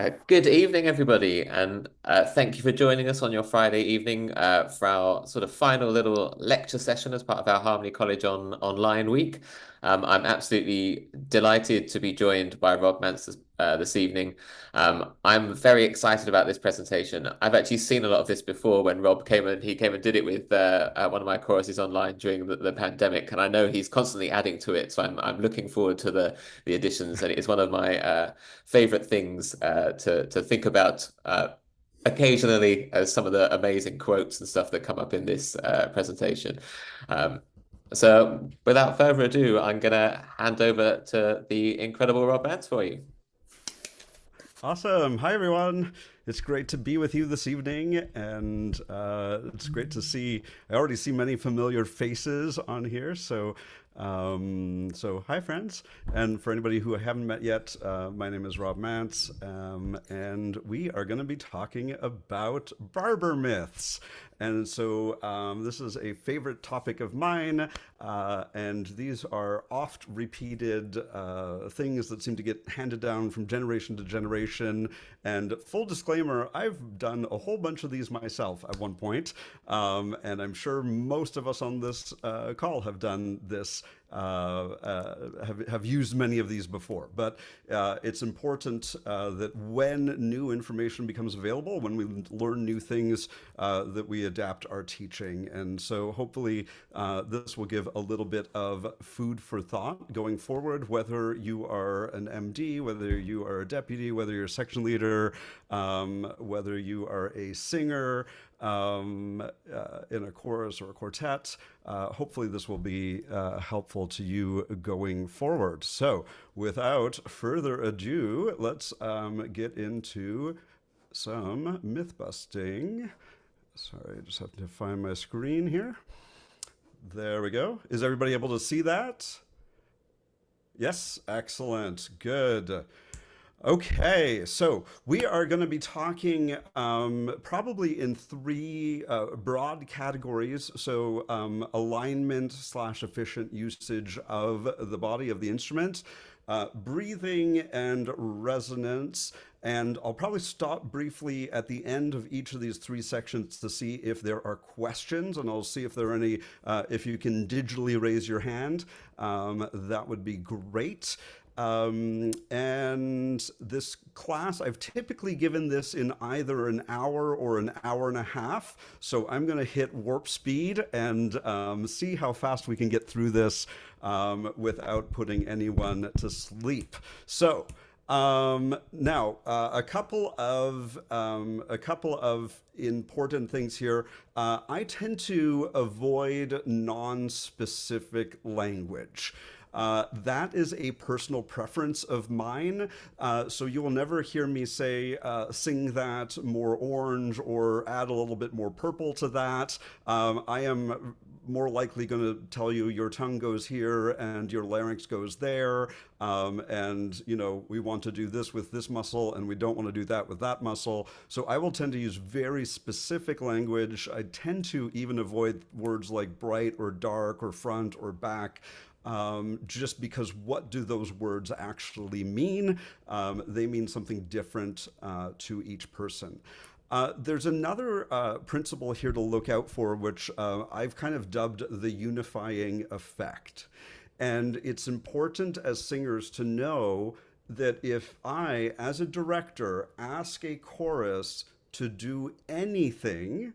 Good evening, everybody, and thank you for joining us on your Friday evening for our sort of final little lecture session as part of our Harmony College online week. I'm absolutely delighted to be joined by Rob Mance this evening. I'm very excited about this presentation. I've actually seen a lot of this before when Rob came and did it with one of my courses online during the pandemic, and I know he's constantly adding to it. So I'm looking forward to the additions, and it's one of my favorite things to think about occasionally as some of the amazing quotes and stuff that come up in this presentation. Um, so without further ado, I'm going to hand over to the incredible Rob Mance for you. Awesome. Hi, everyone. It's great to be with you this evening, and it's great to see. I already see many familiar faces on here. So hi, friends. And for anybody who I haven't met yet, my name is Rob Mance, and we are going to be talking about barber myths. And so this is a favorite topic of mine, and these are oft repeated things that seem to get handed down from generation to generation. And full disclaimer, I've done a whole bunch of these myself at one point, and I'm sure most of us on this call have done this. Have used many of these before, but it's important that when new information becomes available, when we learn new things, that we adapt our teaching. And so hopefully this will give a little bit of food for thought going forward, whether you are an MD, whether you are a deputy, whether you're a section leader, whether you are a singer, in a chorus or a quartet. Hopefully this will be helpful to you going forward. So without further ado, let's get into some myth busting. Sorry, I just have to find my screen here. There we go. Is everybody able to see that? Yes, excellent, good. Okay, so we are going to be talking probably in three broad categories. So alignment slash efficient usage of the body of the instrument, breathing and resonance. And I'll probably stop briefly at the end of each of these three sections to see if there are questions, and I'll see if there are any, if you can digitally raise your hand, that would be great. And this class, I've typically given this in either an hour or an hour and a half. So I'm going to hit warp speed and see how fast we can get through this without putting anyone to sleep. So now a couple of important things here. I tend to avoid non-specific language. That is a personal preference of mine. So you will never hear me say, sing that more orange or add a little bit more purple to that. I am more likely going to tell you your tongue goes here and your larynx goes there. And, you know, we want to do this with this muscle and we don't want to do that with that muscle. So I will tend to use very specific language. I tend to even avoid words like bright or dark or front or back. Just because what do those words actually mean? They mean something different to each person. There's another principle here to look out for, which I've kind of dubbed the unifying effect. And it's important as singers to know that if I, as a director, ask a chorus to do anything,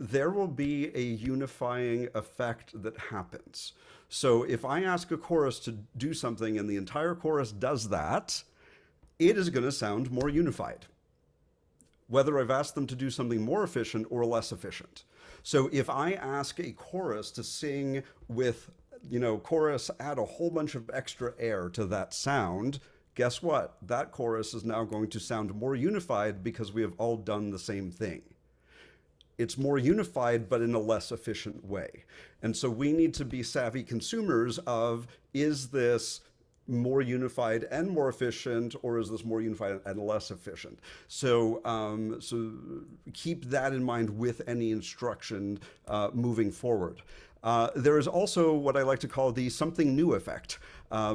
there will be a unifying effect that happens. So if I ask a chorus to do something and the entire chorus does that, it is going to sound more unified, whether I've asked them to do something more efficient or less efficient. So if I ask a chorus to sing with, you know, chorus, add a whole bunch of extra air to that sound, guess what? That chorus is now going to sound more unified because we have all done the same thing. It's more unified, but in a less efficient way. And so we need to be savvy consumers of, is this more unified and more efficient, or is this more unified and less efficient? So, so keep that in mind with any instruction moving forward. There is also what I like to call the something new effect.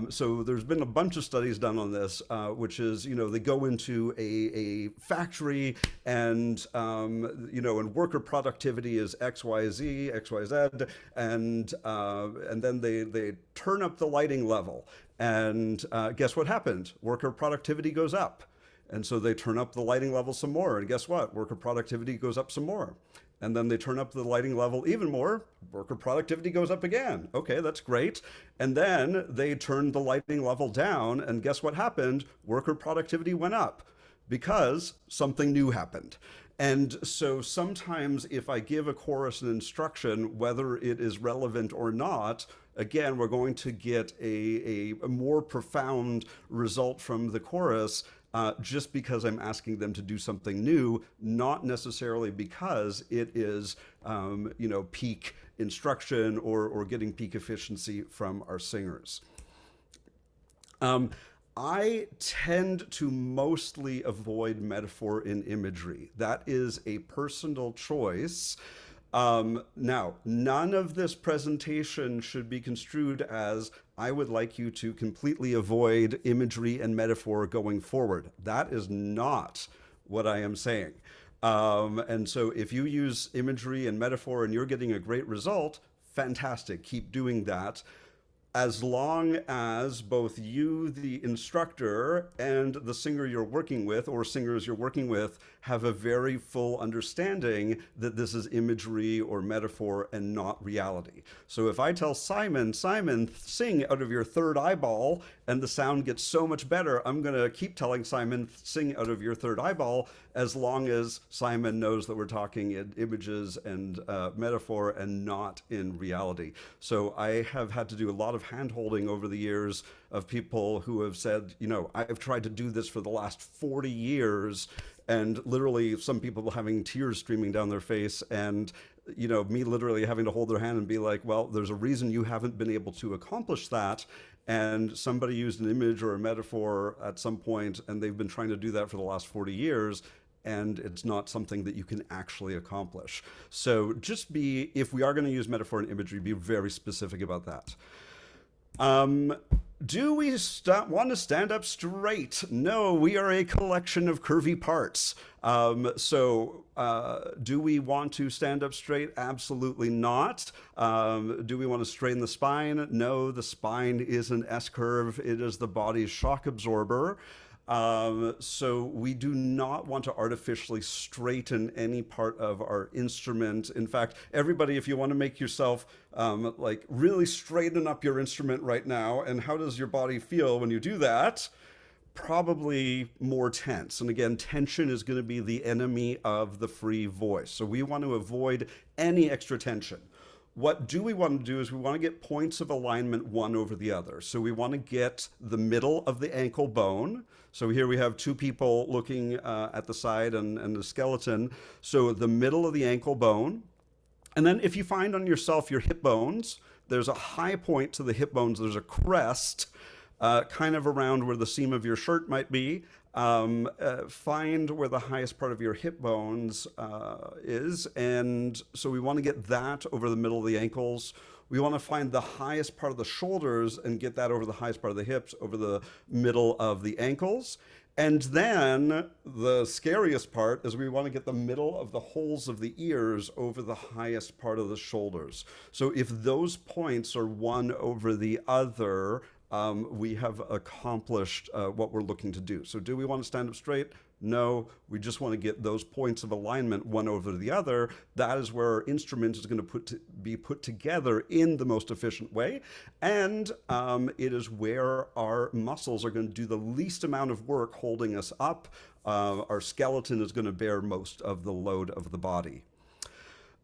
So there's been a bunch of studies done on this, which is, they go into a factory and, and worker productivity is X, Y, Z, X, Y, Z, and then they turn up the lighting level. And guess what happened? Worker productivity goes up. And so they turn up the lighting level some more. And guess what? Worker productivity goes up some more. And then they turn up the lighting level even more. Worker productivity goes up again. Okay, that's great. And then they turned the lighting level down. And guess what happened? Worker productivity went up because something new happened. And so sometimes if I give a chorus an instruction, whether it is relevant or not, again, we're going to get a more profound result from the chorus just because I'm asking them to do something new, not necessarily because it is, peak instruction or getting peak efficiency from our singers. I tend to mostly avoid metaphor in imagery. That is a personal choice. Now, none of this presentation should be construed as I would like you to completely avoid imagery and metaphor going forward. That is not what I am saying. And so if you use imagery and metaphor and you're getting a great result, fantastic, keep doing that. As long as both you, the instructor, and the singer you're working with, or singers you're working with, have a very full understanding that this is imagery or metaphor and not reality. So if I tell Simon, sing out of your third eyeball, and the sound gets so much better, I'm going to keep telling Simon, sing out of your third eyeball, as long as Simon knows that we're talking in images and metaphor and not in reality. So I have had to do a lot of hand-holding over the years of people who have said, I've tried to do this for the last 40 years, and literally some people having tears streaming down their face, and me literally having to hold their hand and be like, well, there's a reason you haven't been able to accomplish that. And somebody used an image or a metaphor at some point, and they've been trying to do that for the last 40 years, and it's not something that you can actually accomplish. So if we are going to use metaphor and imagery, be very specific about that. Do we want to stand up straight? No, we are a collection of curvy parts. Do we want to stand up straight? Absolutely not. Do we want to straighten the spine? No, the spine is an S-curve. It is the body's shock absorber. So we do not want to artificially straighten any part of our instrument. In fact, everybody, if you want to make yourself really straighten up your instrument right now, and how does your body feel when you do that? Probably more tense. And again, tension is going to be the enemy of the free voice. So we want to avoid any extra tension. What do we want to do is we want to get points of alignment one over the other. So we want to get the middle of the ankle bone. So here we have two people looking at the side and the skeleton. So the middle of the ankle bone. And then if you find on yourself your hip bones, there's a high point to the hip bones. There's a crest kind of around where the seam of your shirt might be. Find where the highest part of your hip bones is. And so we want to get that over the middle of the ankles. We want to find the highest part of the shoulders and get that over the highest part of the hips, over the middle of the ankles. And then the scariest part is we want to get the middle of the holes of the ears over the highest part of the shoulders. So if those points are one over the other, we have accomplished what we're looking to do. So do we want to stand up straight? No, we just want to get those points of alignment one over the other. That is where our instrument is going to be put together in the most efficient way. And it is where our muscles are going to do the least amount of work holding us up. Our skeleton is going to bear most of the load of the body.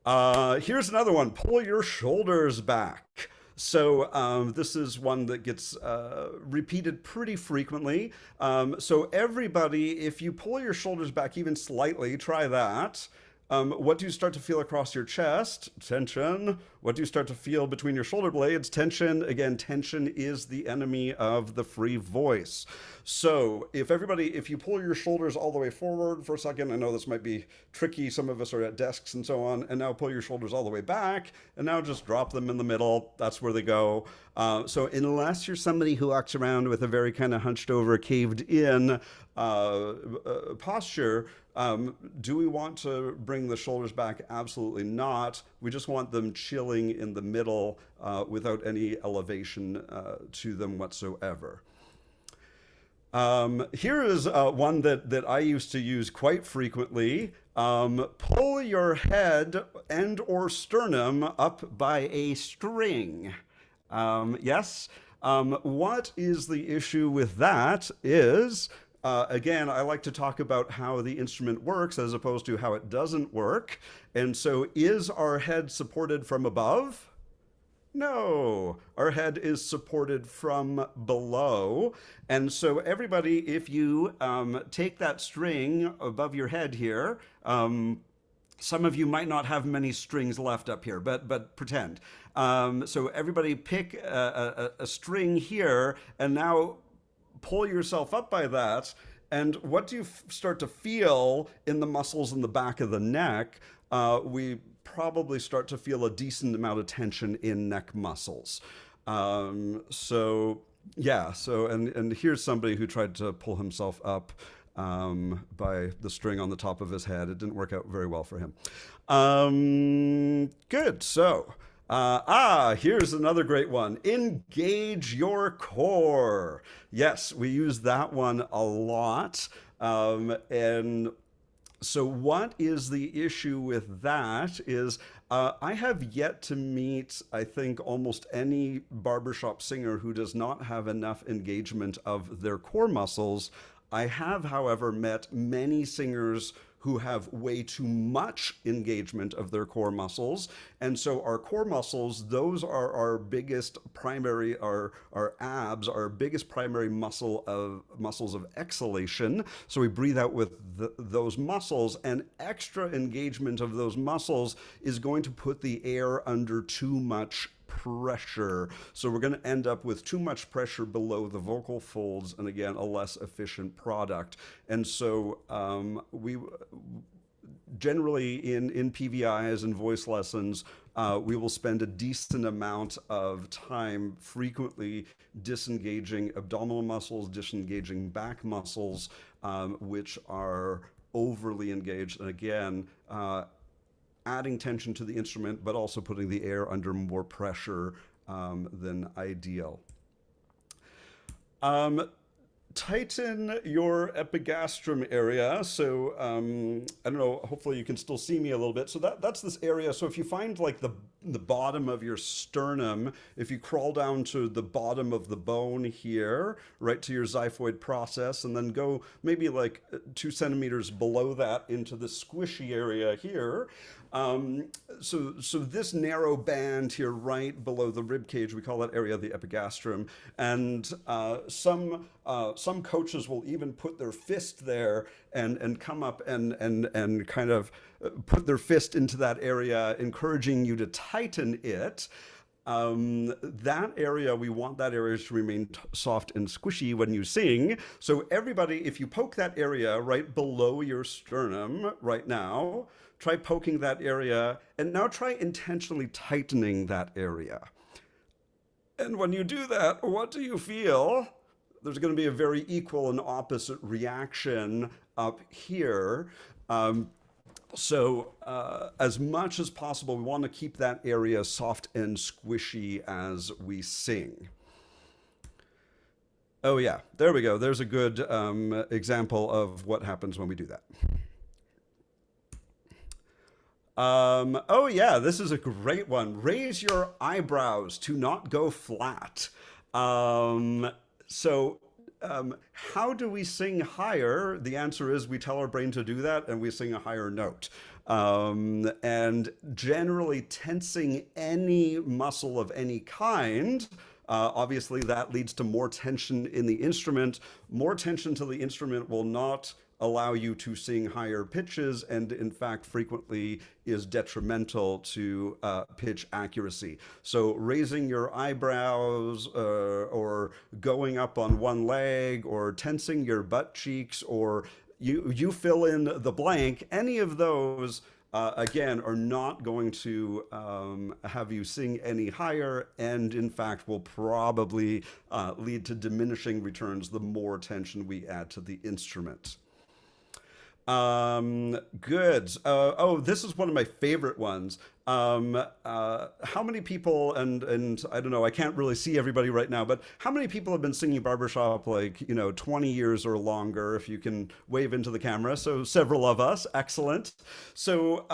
Here's another one. Pull your shoulders back. So this is one that gets repeated pretty frequently. So everybody, if you pull your shoulders back even slightly, try that. What do you start to feel across your chest? Tension. What do you start to feel between your shoulder blades? Tension. Again, tension is the enemy of the free voice. So if you pull your shoulders all the way forward for a second, I know this might be tricky. Some of us are at desks and so on, and now pull your shoulders all the way back, and now just drop them in the middle. That's where they go. So unless you're somebody who walks around with a very kind of hunched over, caved in posture, do we want to bring the shoulders back? Absolutely not. We just want them chilling in the middle without any elevation to them whatsoever. Here is one that I used to use quite frequently. Pull your head and or sternum up by a string. Yes. What is the issue with that is, again, I like to talk about how the instrument works as opposed to how it doesn't work. And so is our head supported from above? No, our head is supported from below. And so everybody, if you take that string above your head here, some of you might not have many strings left up here, but pretend. So everybody pick a string here and now pull yourself up by that. And what do you start to feel in the muscles in the back of the neck? We probably start to feel a decent amount of tension in neck muscles. So and here's somebody who tried to pull himself up by the string on the top of his head. It didn't work out very well for him. Good. So, here's another great one. Engage your core. Yes, we use that one a lot. And so what is the issue with that is I have yet to meet, I think, almost any barbershop singer who does not have enough engagement of their core muscles. I have, however, met many singers who have way too much engagement of their core muscles. And so our core muscles, those are our biggest primary, our abs, our biggest primary muscles of exhalation. So we breathe out with those muscles, and extra engagement of those muscles is going to put the air under too much pressure. So we're going to end up with too much pressure below the vocal folds, and again, a less efficient product. And so we generally in PVIs and voice lessons, we will spend a decent amount of time frequently disengaging abdominal muscles, disengaging back muscles, which are overly engaged. And again, adding tension to the instrument, but also putting the air under more pressure than ideal. Tighten your epigastrum area. So I don't know, hopefully you can still see me a little bit. So that's this area. So if you find like the bottom of your sternum, if you crawl down to the bottom of the bone here, right to your xiphoid process, and then go maybe like 2 centimeters below that into the squishy area here. So this narrow band here right below the rib cage, we call that area the epigastrum. And some coaches will even put their fist there and come up and kind of put their fist into that area, encouraging you to tighten it. That area, we want that area to remain soft and squishy when you sing. So everybody, if you poke that area right below your sternum right now, try poking that area, and now try intentionally tightening that area. And when you do that, what do you feel? There's going to be a very equal and opposite reaction up here. So as much as possible, we want to keep that area soft and squishy as we sing. Oh yeah, there we go. There's a good example of what happens when we do that. Oh yeah, this is a great one. Raise your eyebrows to not go flat. How do we sing higher? The answer is we tell our brain to do that and we sing a higher note. And generally tensing any muscle of any kind, Obviously, that leads to more tension in the instrument. More tension to the instrument will not allow you to sing higher pitches, and in fact frequently is detrimental to pitch accuracy. So raising your eyebrows, or going up on one leg, or tensing your butt cheeks, or you fill in the blank, any of those again, are not going to have you sing any higher, and in fact will probably lead to diminishing returns the more tension we add to the instrument. Good. Oh, this is one of my favorite ones. How many people, and I don't know, I can't really see everybody right now, but how many people have been singing barbershop like, 20 years or longer, if you can wave into the camera? So several of us. Excellent. So,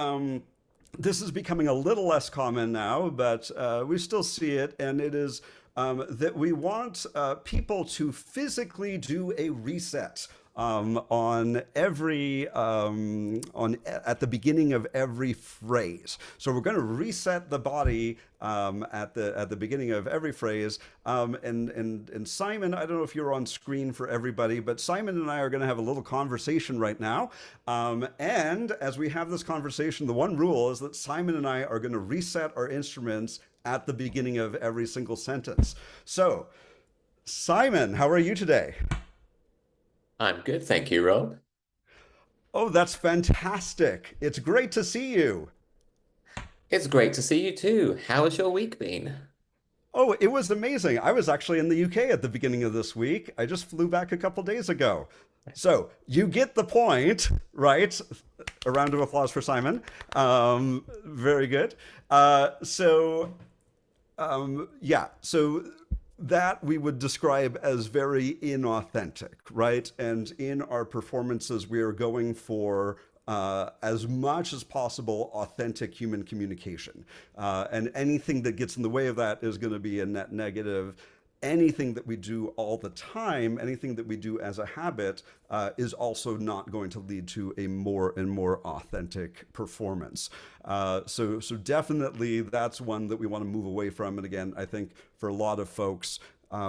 this is becoming a little less common now, but we still see it, and it is that we want people to physically do a reset on every on at the beginning of every phrase. So we're going to reset the body at the beginning of every phrase. And Simon, I don't know if you're on screen for everybody, but Simon and I are going to have a little conversation right now. And as we have this conversation, the one rule is that Simon and I are going to reset our instruments at the beginning of every single sentence. So, Simon, how are you today? I'm good, thank you, Rob. Oh, that's fantastic. It's great to see you. It's great to see you too. How has your week been? Oh, it was amazing. I was actually in the UK at the beginning of this week. I just flew back a couple days ago. So you get the point, right? A round of applause for Simon. Very good. Yeah, so that we would describe as very inauthentic, right? And in our performances, we are going for as much as possible authentic human communication. And anything that gets in the way of that is going to be a net negative. Anything that we do all the time, anything that we do as a habit, is also not going to lead to a more and more authentic performance. So definitely that's one that we want to move away from. And again, I think for a lot of folks,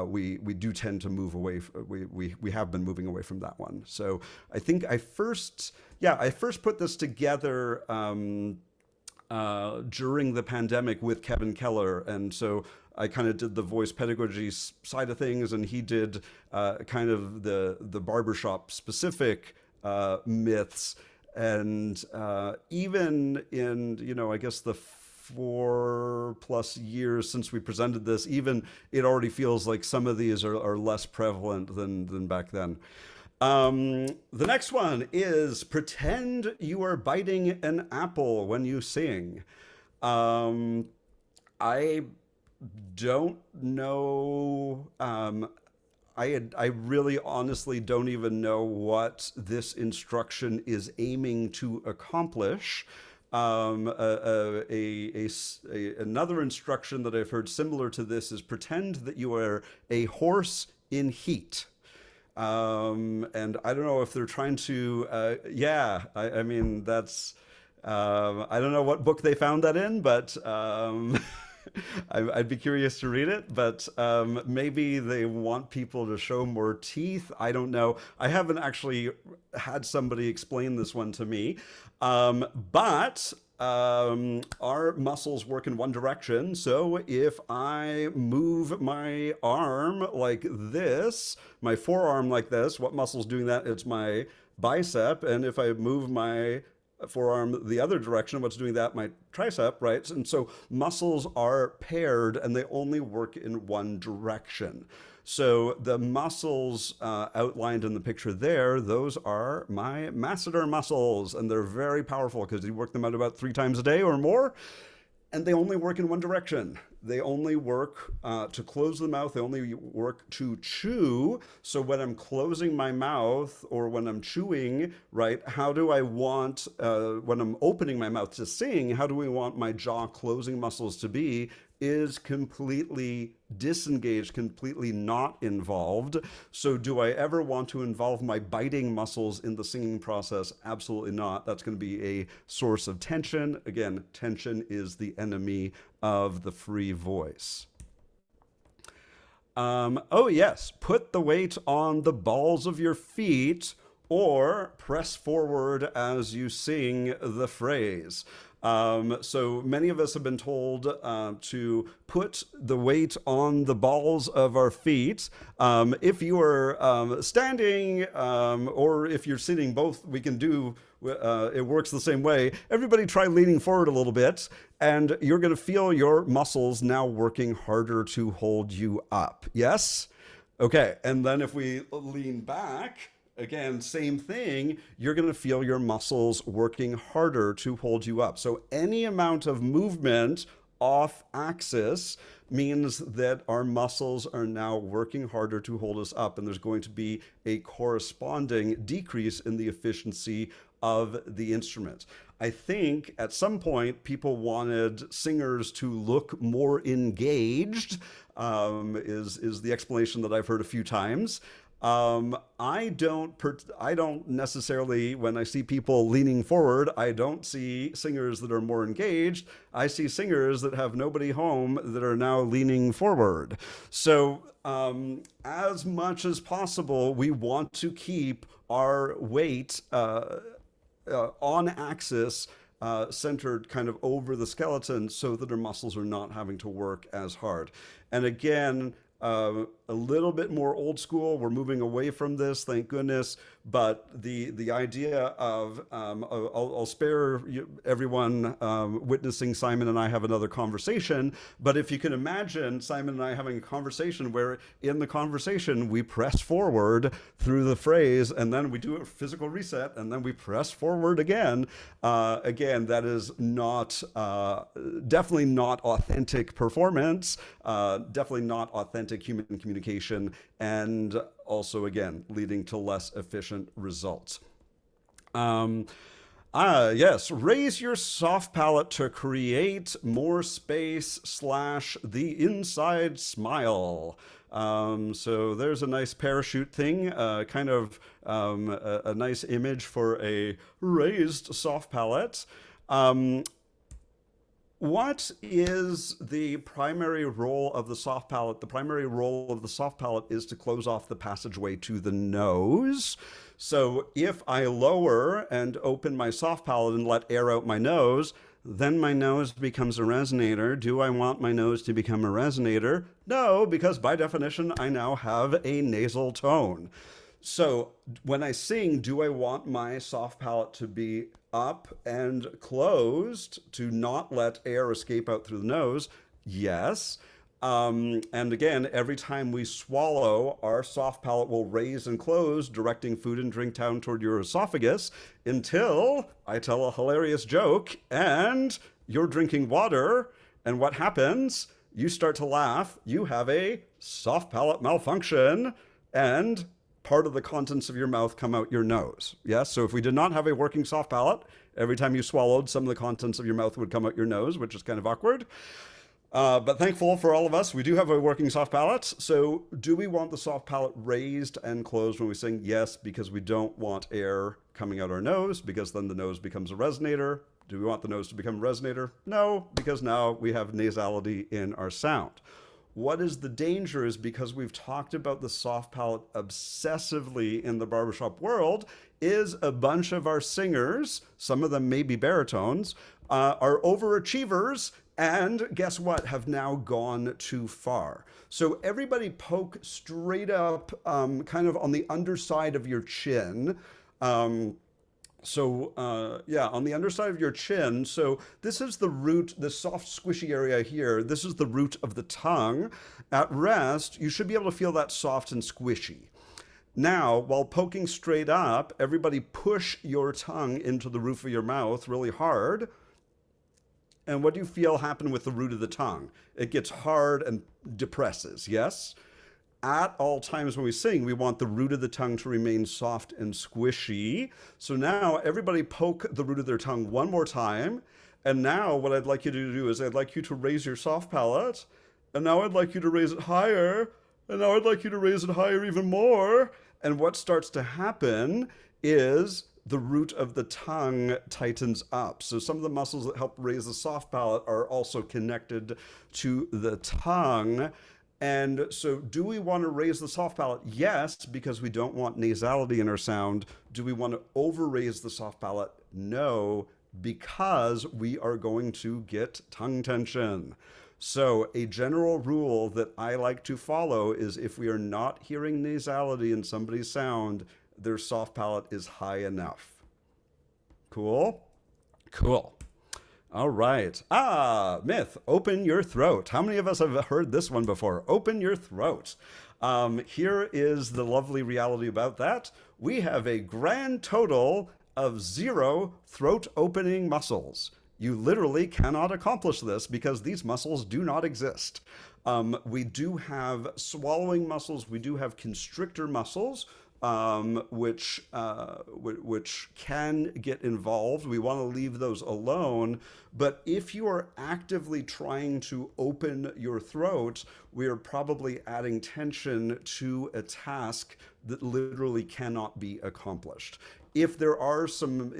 we do tend to move away. We have been moving away from that one. So I think I first put this together during the pandemic with Kevin Keller, and so I kind of did the voice pedagogy side of things, and he did kind of the barbershop specific myths, and even in I guess the 4+ years since we presented this, even it already feels like some of these are less prevalent than back then. The next one is pretend you are biting an apple when you sing. I don't know. I really honestly don't even know what this instruction is aiming to accomplish. Another instruction that I've heard similar to this is pretend that you are a horse in heat. And I don't know if they're trying to, yeah, I mean, I don't know what book they found that in, but I'd be curious to read it. But maybe they want people to show more teeth. I don't know. I haven't actually had somebody explain this one to me. But our muscles work in one direction. So if I move my arm like this, my forearm like this, what muscle's doing that? It's my bicep. And if I move my forearm the other direction, what's doing that? My tricep, right? And so muscles are paired and they only work in one direction. So the muscles outlined in the picture there, those are my masseter muscles, and they're very powerful because you work them out about 3 times a day or more, and they only work in one direction. They only work to close the mouth. They only work to chew. So when I'm closing my mouth or when I'm chewing, right, how do I want, when I'm opening my mouth to sing, how do we want my jaw closing muscles to be? Is completely disengaged, completely not involved. So do I ever want to involve my biting muscles in the singing process? Absolutely not. That's going to be a source of tension. Again, tension is the enemy of the free voice. Oh, yes. Put the weight on the balls of your feet or press forward as you sing the phrase. So many of us have been told to put the weight on the balls of our feet. If you are standing or if you're sitting, both we can do. It works the same way. Everybody try leaning forward a little bit, and you're going to feel your muscles now working harder to hold you up. Yes? Okay. And then if we lean back, again, same thing, you're going to feel your muscles working harder to hold you up. So any amount of movement off axis means that our muscles are now working harder to hold us up, and there's going to be a corresponding decrease in the efficiency of the instrument. I think at some point people wanted singers to look more engaged, is the explanation that I've heard a few times. I don't necessarily, when I see people leaning forward, I don't see singers that are more engaged. I see singers that have nobody home that are now leaning forward. So, as much as possible, we want to keep our weight on axis, centered kind of over the skeleton so that our muscles are not having to work as hard. And again, a little bit more old school. We're moving away from this, thank goodness. But the idea of I'll spare everyone witnessing Simon and I have another conversation. But if you can imagine Simon and I having a conversation where in the conversation we press forward through the phrase, and then we do a physical reset, and then we press forward again. Again, that is not definitely not authentic performance. Definitely not authentic human communication, and also, again, leading to less efficient results. Yes, raise your soft palate to create more space slash the inside smile. So there's a nice parachute thing, kind of a nice image for a raised soft palate. What is the primary role of the soft palate? The primary role of the soft palate is to close off the passageway to the nose. So if I lower and open my soft palate and let air out my nose, then my nose becomes a resonator. Do I want my nose to become a resonator? No, because by definition, I now have a nasal tone. So when I sing, do I want my soft palate to be up and closed to not let air escape out through the nose? Yes. And again, every time we swallow, our soft palate will raise and close, directing food and drink down toward your esophagus until I tell a hilarious joke and you're drinking water. And what happens? You start to laugh. You have a soft palate malfunction, and part of the contents of your mouth come out your nose. Yes, so if we did not have a working soft palate, every time you swallowed, some of the contents of your mouth would come out your nose, which is kind of awkward. But thankful for all of us, we do have a working soft palate. So do we want the soft palate raised and closed when we sing? Yes, because we don't want air coming out our nose, because then the nose becomes a resonator. Do we want the nose to become a resonator? No, because now we have nasality in our sound. What is the danger is because we've talked about the soft palate obsessively in the barbershop world, is a bunch of our singers, some of them may be baritones, are overachievers, and guess what, have now gone too far. So everybody poke straight up, kind of on the underside of your chin. Yeah, on the underside of your chin. So this is the root, the soft squishy area here. This is the root of the tongue. At rest, you should be able to feel that soft and squishy. Now, while poking straight up, everybody push your tongue into the roof of your mouth really hard. And what do you feel happen with the root of the tongue? It gets hard and depresses, yes? At all times when we sing, we want the root of the tongue to remain soft and squishy. So now everybody poke the root of their tongue one more time. And now what I'd like you to do is I'd like you to raise your soft palate. And now I'd like you to raise it higher. And now I'd like you to raise it higher even more. And what starts to happen is the root of the tongue tightens up. So some of the muscles that help raise the soft palate are also connected to the tongue. And so, do we want to raise the soft palate? Yes, because we don't want nasality in our sound. Do we want to over raise the soft palate? No, because we are going to get tongue tension. So, a general rule that I like to follow is if we are not hearing nasality in somebody's sound, their soft palate is high enough. Cool? Cool. All right. Myth, open your throat. How many of us have heard this one before? Open your throat. Here is the lovely reality about that. We have a grand total of 0 throat opening muscles. You literally cannot accomplish this because these muscles do not exist. We do have swallowing muscles. We do have constrictor muscles, which can get involved. We want to leave those alone. But if you are actively trying to open your throat, we are probably adding tension to a task that literally cannot be accomplished. If there is some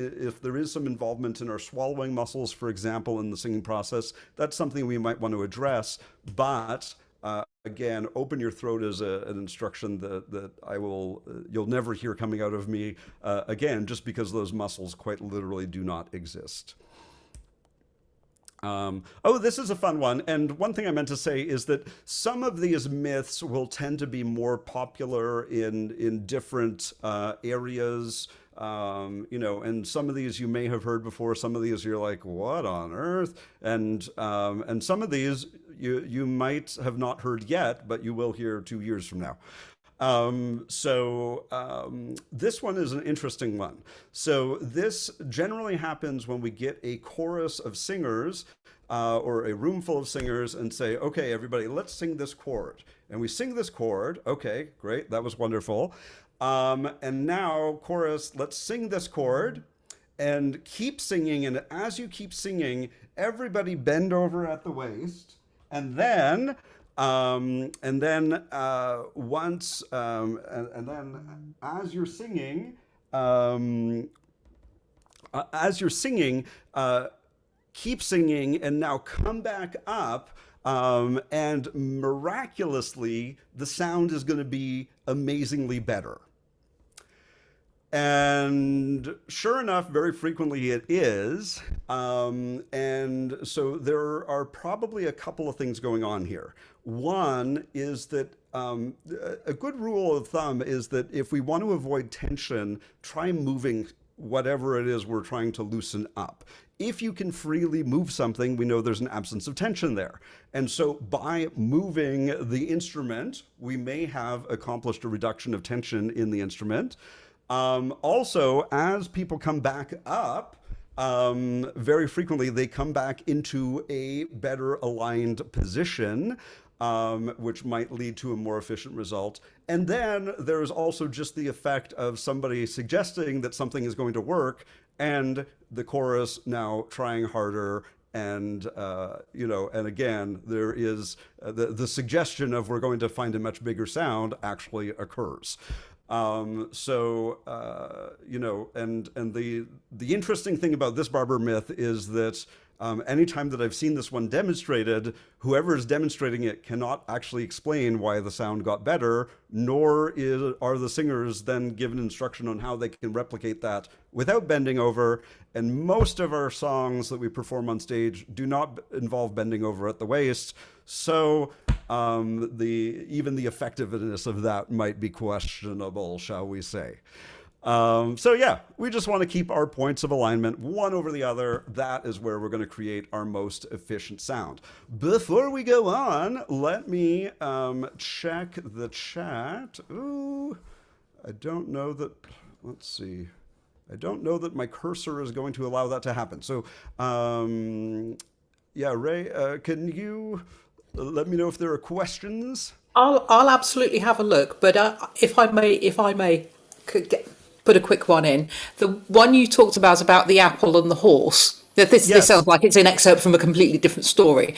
involvement in our swallowing muscles, for example, in the singing process, that's something we might want to address. But again, open your throat is an instruction that you'll never hear coming out of me again, just because those muscles quite literally do not exist. This is a fun one. And one thing I meant to say is that some of these myths will tend to be more popular in different areas. And some of these you may have heard before. Some of these you're like, what on earth? And some of these you might have not heard yet, but you will hear 2 years from now. This one is an interesting one. So this generally happens when we get a chorus of singers or a room full of singers and say, okay, everybody, let's sing this chord. And we sing this chord. Okay, great. That was wonderful. And now, chorus, let's sing this chord and keep singing. And as you keep singing, everybody bend over at the waist. And then once and then as you're singing, keep singing, and now come back up. And miraculously, the sound is going to be amazingly better. And sure enough, very frequently it is. And so there are probably a couple of things going on here. One is that a good rule of thumb is that if we want to avoid tension, try moving whatever it is we're trying to loosen up. If you can freely move something, we know there's an absence of tension there. And so by moving the instrument, we may have accomplished a reduction of tension in the instrument. Also, as people come back up, very frequently they come back into a better aligned position, which might lead to a more efficient result. And then there's also just the effect of somebody suggesting that something is going to work and the chorus now trying harder. And, and again, there is the suggestion of we're going to find a much bigger sound actually occurs. And the interesting thing about this barber myth is that anytime that I've seen this one demonstrated, whoever is demonstrating it cannot actually explain why the sound got better, nor are the singers then given instruction on how they can replicate that without bending over. And most of our songs that we perform on stage do not involve bending over at the waist. So even the effectiveness of that might be questionable, shall we say. We just want to keep our points of alignment one over the other. That is where we're going to create our most efficient sound. Before we go on, let me check the chat. Ooh, I don't know that, let's see. I don't know that my cursor is going to allow that to happen. So, Ray, can you let me know if there are questions? I'll absolutely have a look, but if I may, put a quick one in. The one you talked about the apple and the horse. This sounds like it's an excerpt from a completely different story.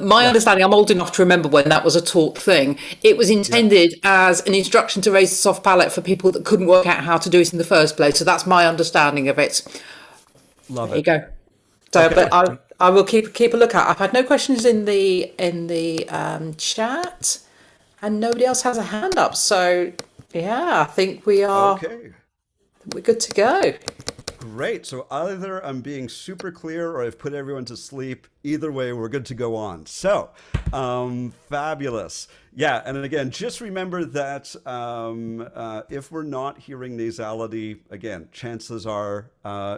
My understanding, I'm old enough to remember when that was a taught thing. It was intended as an instruction to raise the soft palate for people that couldn't work out how to do it in the first place. So that's my understanding of it. Love there it. You go. So, okay. But I will keep a look at. I've had no questions in the chat. And nobody else has a hand up. So, yeah, I think Okay. we're good to go. Great. So either I'm being super clear or I've put everyone to sleep. Either way, we're good to go on. So, fabulous. Yeah. And again, just remember that if we're not hearing nasality, again, chances are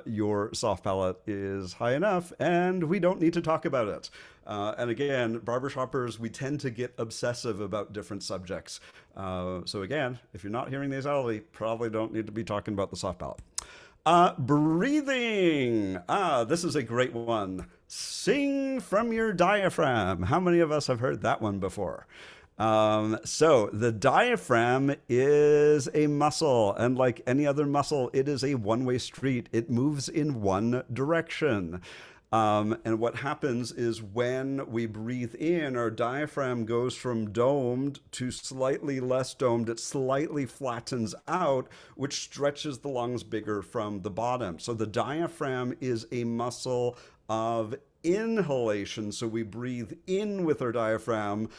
your soft palate is high enough and we don't need to talk about it. And again, barbershoppers, we tend to get obsessive about different subjects. So again, if you're not hearing nasality, probably don't need to be talking about the soft palate. Breathing. This is a great one. Sing from your diaphragm. How many of us have heard that one before? So the diaphragm is a muscle, and like any other muscle, it is a one-way street. It moves in one direction. And what happens is when we breathe in, our diaphragm goes from domed to slightly less domed. It slightly flattens out, which stretches the lungs bigger from the bottom. So the diaphragm is a muscle of inhalation. So we breathe in with our diaphragm.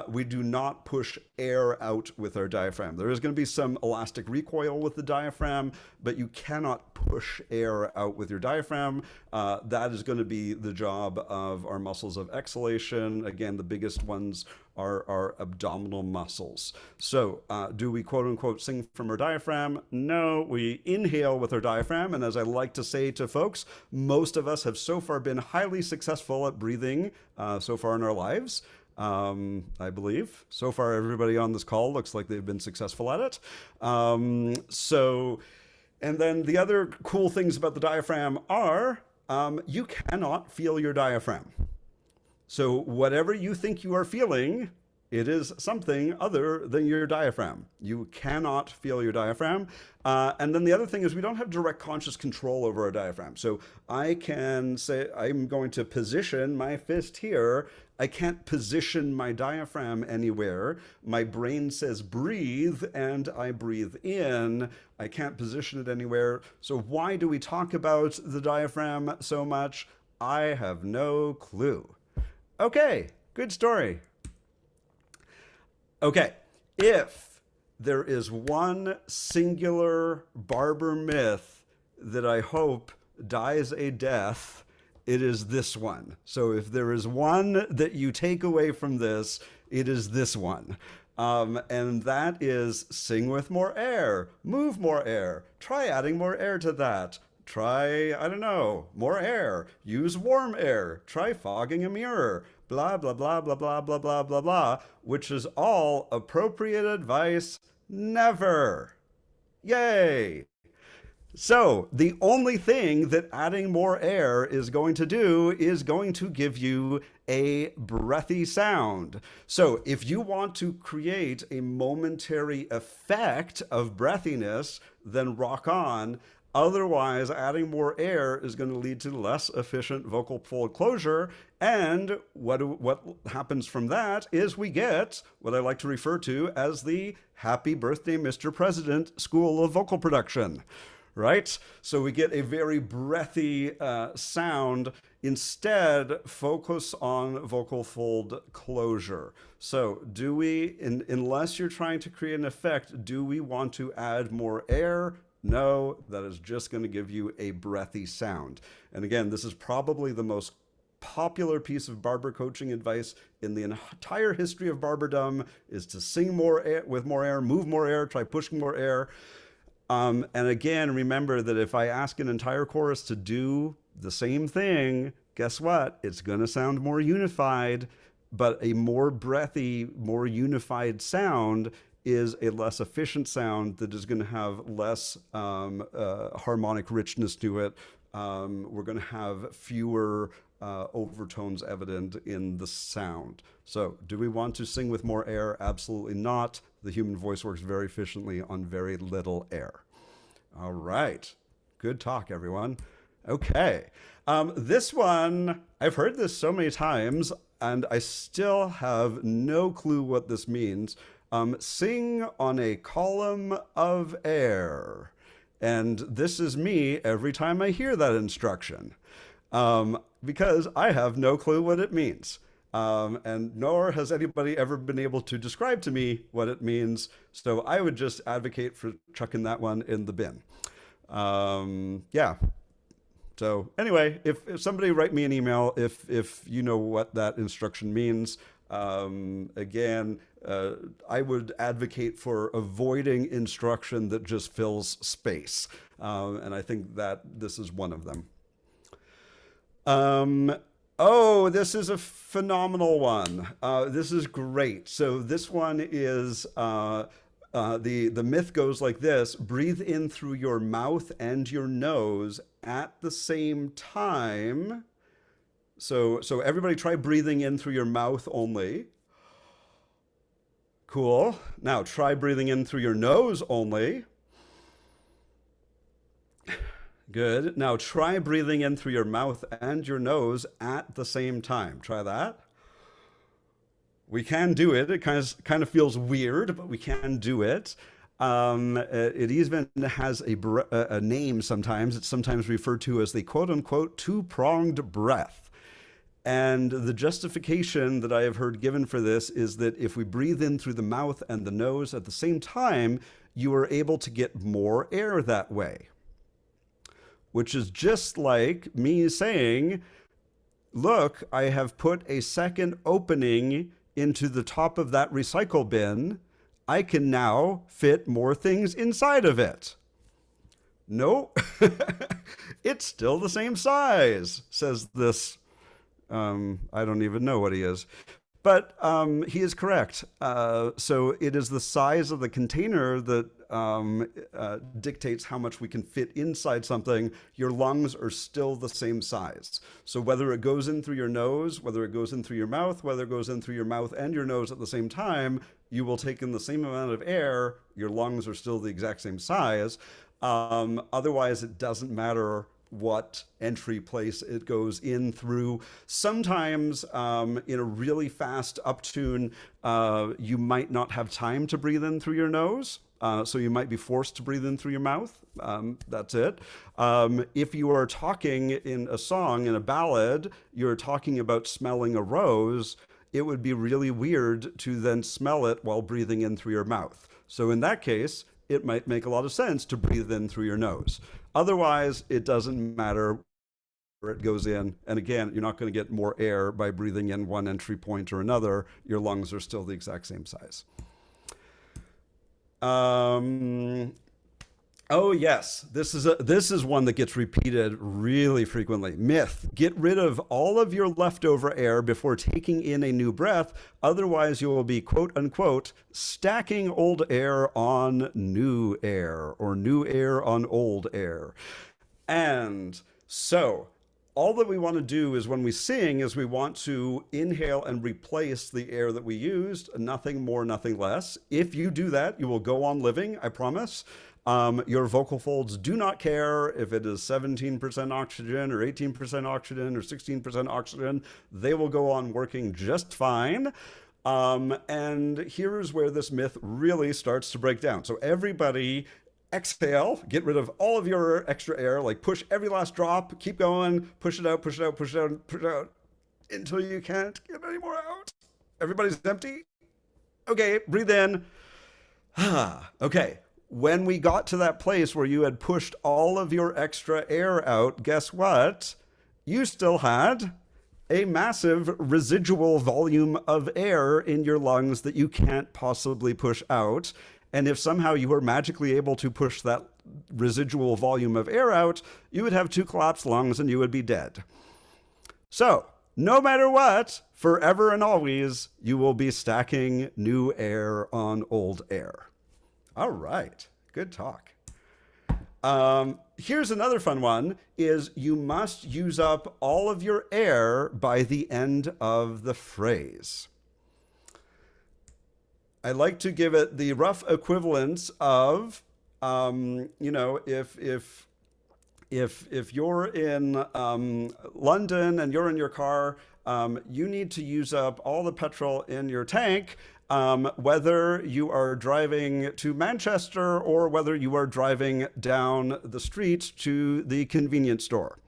We do not push air out with our diaphragm. There is going to be some elastic recoil with the diaphragm, but you cannot push air out with your diaphragm. That is going to be the job of our muscles of exhalation. Again, the biggest ones are our abdominal muscles. So do we quote unquote sing from our diaphragm? No, we inhale with our diaphragm. And as I like to say to folks, most of us have so far been highly successful at breathing so far in our lives. I believe. So far, everybody on this call looks like they've been successful at it. And then the other cool things about the diaphragm are you cannot feel your diaphragm. So whatever you think you are feeling, it is something other than your diaphragm. You cannot feel your diaphragm. And then the other thing is we don't have direct conscious control over our diaphragm. So I can say I'm going to position my fist here. I can't position my diaphragm anywhere. My brain says breathe and I breathe in. I can't position it anywhere. So why do we talk about the diaphragm so much? I have no clue. Okay, good story. Okay, if there is one singular barber myth that I hope dies a death, it is this one. So if there is one that you take away from this, it is this one. And that is sing with more air, move more air, try adding more air to that. Try, I don't know, more air, use warm air, try fogging a mirror, blah, blah, blah, blah, blah, blah, blah, blah, blah, which is all appropriate advice never. Yay. So the only thing that adding more air is going to do is going to give you a breathy sound. So if you want to create a momentary effect of breathiness, then rock on. Otherwise, adding more air is going to lead to less efficient vocal fold closure. And what happens from that is we get what I like to refer to as the Happy Birthday, Mr. President School of Vocal Production. Right? So we get a very breathy sound. Instead, focus on vocal fold closure. So do we, unless you're trying to create an effect, do we want to add more air? No, that is just going to give you a breathy sound. And again, this is probably the most popular piece of barber coaching advice in the entire history of barberdom is to sing more air, with more air, move more air, try pushing more air. And again, remember that if I ask an entire chorus to do the same thing, guess what? It's going to sound more unified, but a more breathy, more unified sound is a less efficient sound that is going to have less harmonic richness to it. We're going to have fewer overtones evident in the sound. So do we want to sing with more air? Absolutely not. The human voice works very efficiently on very little air. All right. Good talk, everyone. Okay. This one, I've heard this so many times, and I still have no clue what this means. Sing on a column of air. And this is me every time I hear that instruction, because I have no clue what it means. and nor has anybody ever been able to describe to me what it means. So I would just advocate for chucking that one in the bin. Yeah. So anyway, if somebody write me an email if you know what that instruction means. Again, I would advocate for avoiding instruction that just fills space, and I think that this is one of them. Oh, this is a phenomenal one. This is great. So this one is the myth goes like this: breathe in through your mouth and your nose at the same time. So everybody try breathing in through your mouth only. Cool. Now try breathing in through your nose only. Good. Now try breathing in through your mouth and your nose at the same time. Try that. We can do it. It kind of feels weird, but we can do it. It even has a name sometimes. It's sometimes referred to as the quote-unquote two-pronged breath. And the justification that I have heard given for this is that if we breathe in through the mouth and the nose at the same time, you are able to get more air that way. Which is just like me saying, look, I have put a second opening into the top of that recycle bin. I can now fit more things inside of it. No, it's still the same size, says this. I don't even know what he is. But he is correct. So it is the size of the container that dictates how much we can fit inside something. Your lungs are still the same size. So whether it goes in through your nose, whether it goes in through your mouth, whether it goes in through your mouth and your nose at the same time, you will take in the same amount of air. Your lungs are still the exact same size. Otherwise, it doesn't matter what entry place it goes in through. Sometimes in a really fast uptune, you might not have time to breathe in through your nose. So you might be forced to breathe in through your mouth. That's it. If you are talking in a song, in a ballad, you're talking about smelling a rose, it would be really weird to then smell it while breathing in through your mouth. So in that case, it might make a lot of sense to breathe in through your nose. Otherwise, it doesn't matter where it goes in. And again, you're not going to get more air by breathing in one entry point or another. Your lungs are still the exact same size. Oh yes, this is one that gets repeated really frequently. Myth: get rid of all of your leftover air before taking in a new breath. Otherwise, you will be, quote unquote, stacking old air on new air, or new air on old air. And so all that we want to do is when we sing is we want to inhale and replace the air that we used. Nothing more, nothing less. If you do that, you will go on living, I promise. Your vocal folds do not care if it is 17% oxygen or 18% oxygen or 16% oxygen. They will go on working just fine. And here's where this myth really starts to break down. So everybody exhale, get rid of all of your extra air, like push every last drop, keep going, push it out, push it out, push it out, push it out, until you can't get any more out. Everybody's empty. Okay, breathe in. Okay. When we got to that place where you had pushed all of your extra air out, guess what? You still had a massive residual volume of air in your lungs that you can't possibly push out. And if somehow you were magically able to push that residual volume of air out, you would have 2 collapsed lungs and you would be dead. So, no matter what, forever and always, you will be stacking new air on old air. All right, good talk. Here's another fun one, is you must use up all of your air by the end of the phrase. I like to give it the rough equivalence of, if you're in London and you're in your car, you need to use up all the petrol in your tank, whether you are driving to Manchester or whether you are driving down the street to the convenience store.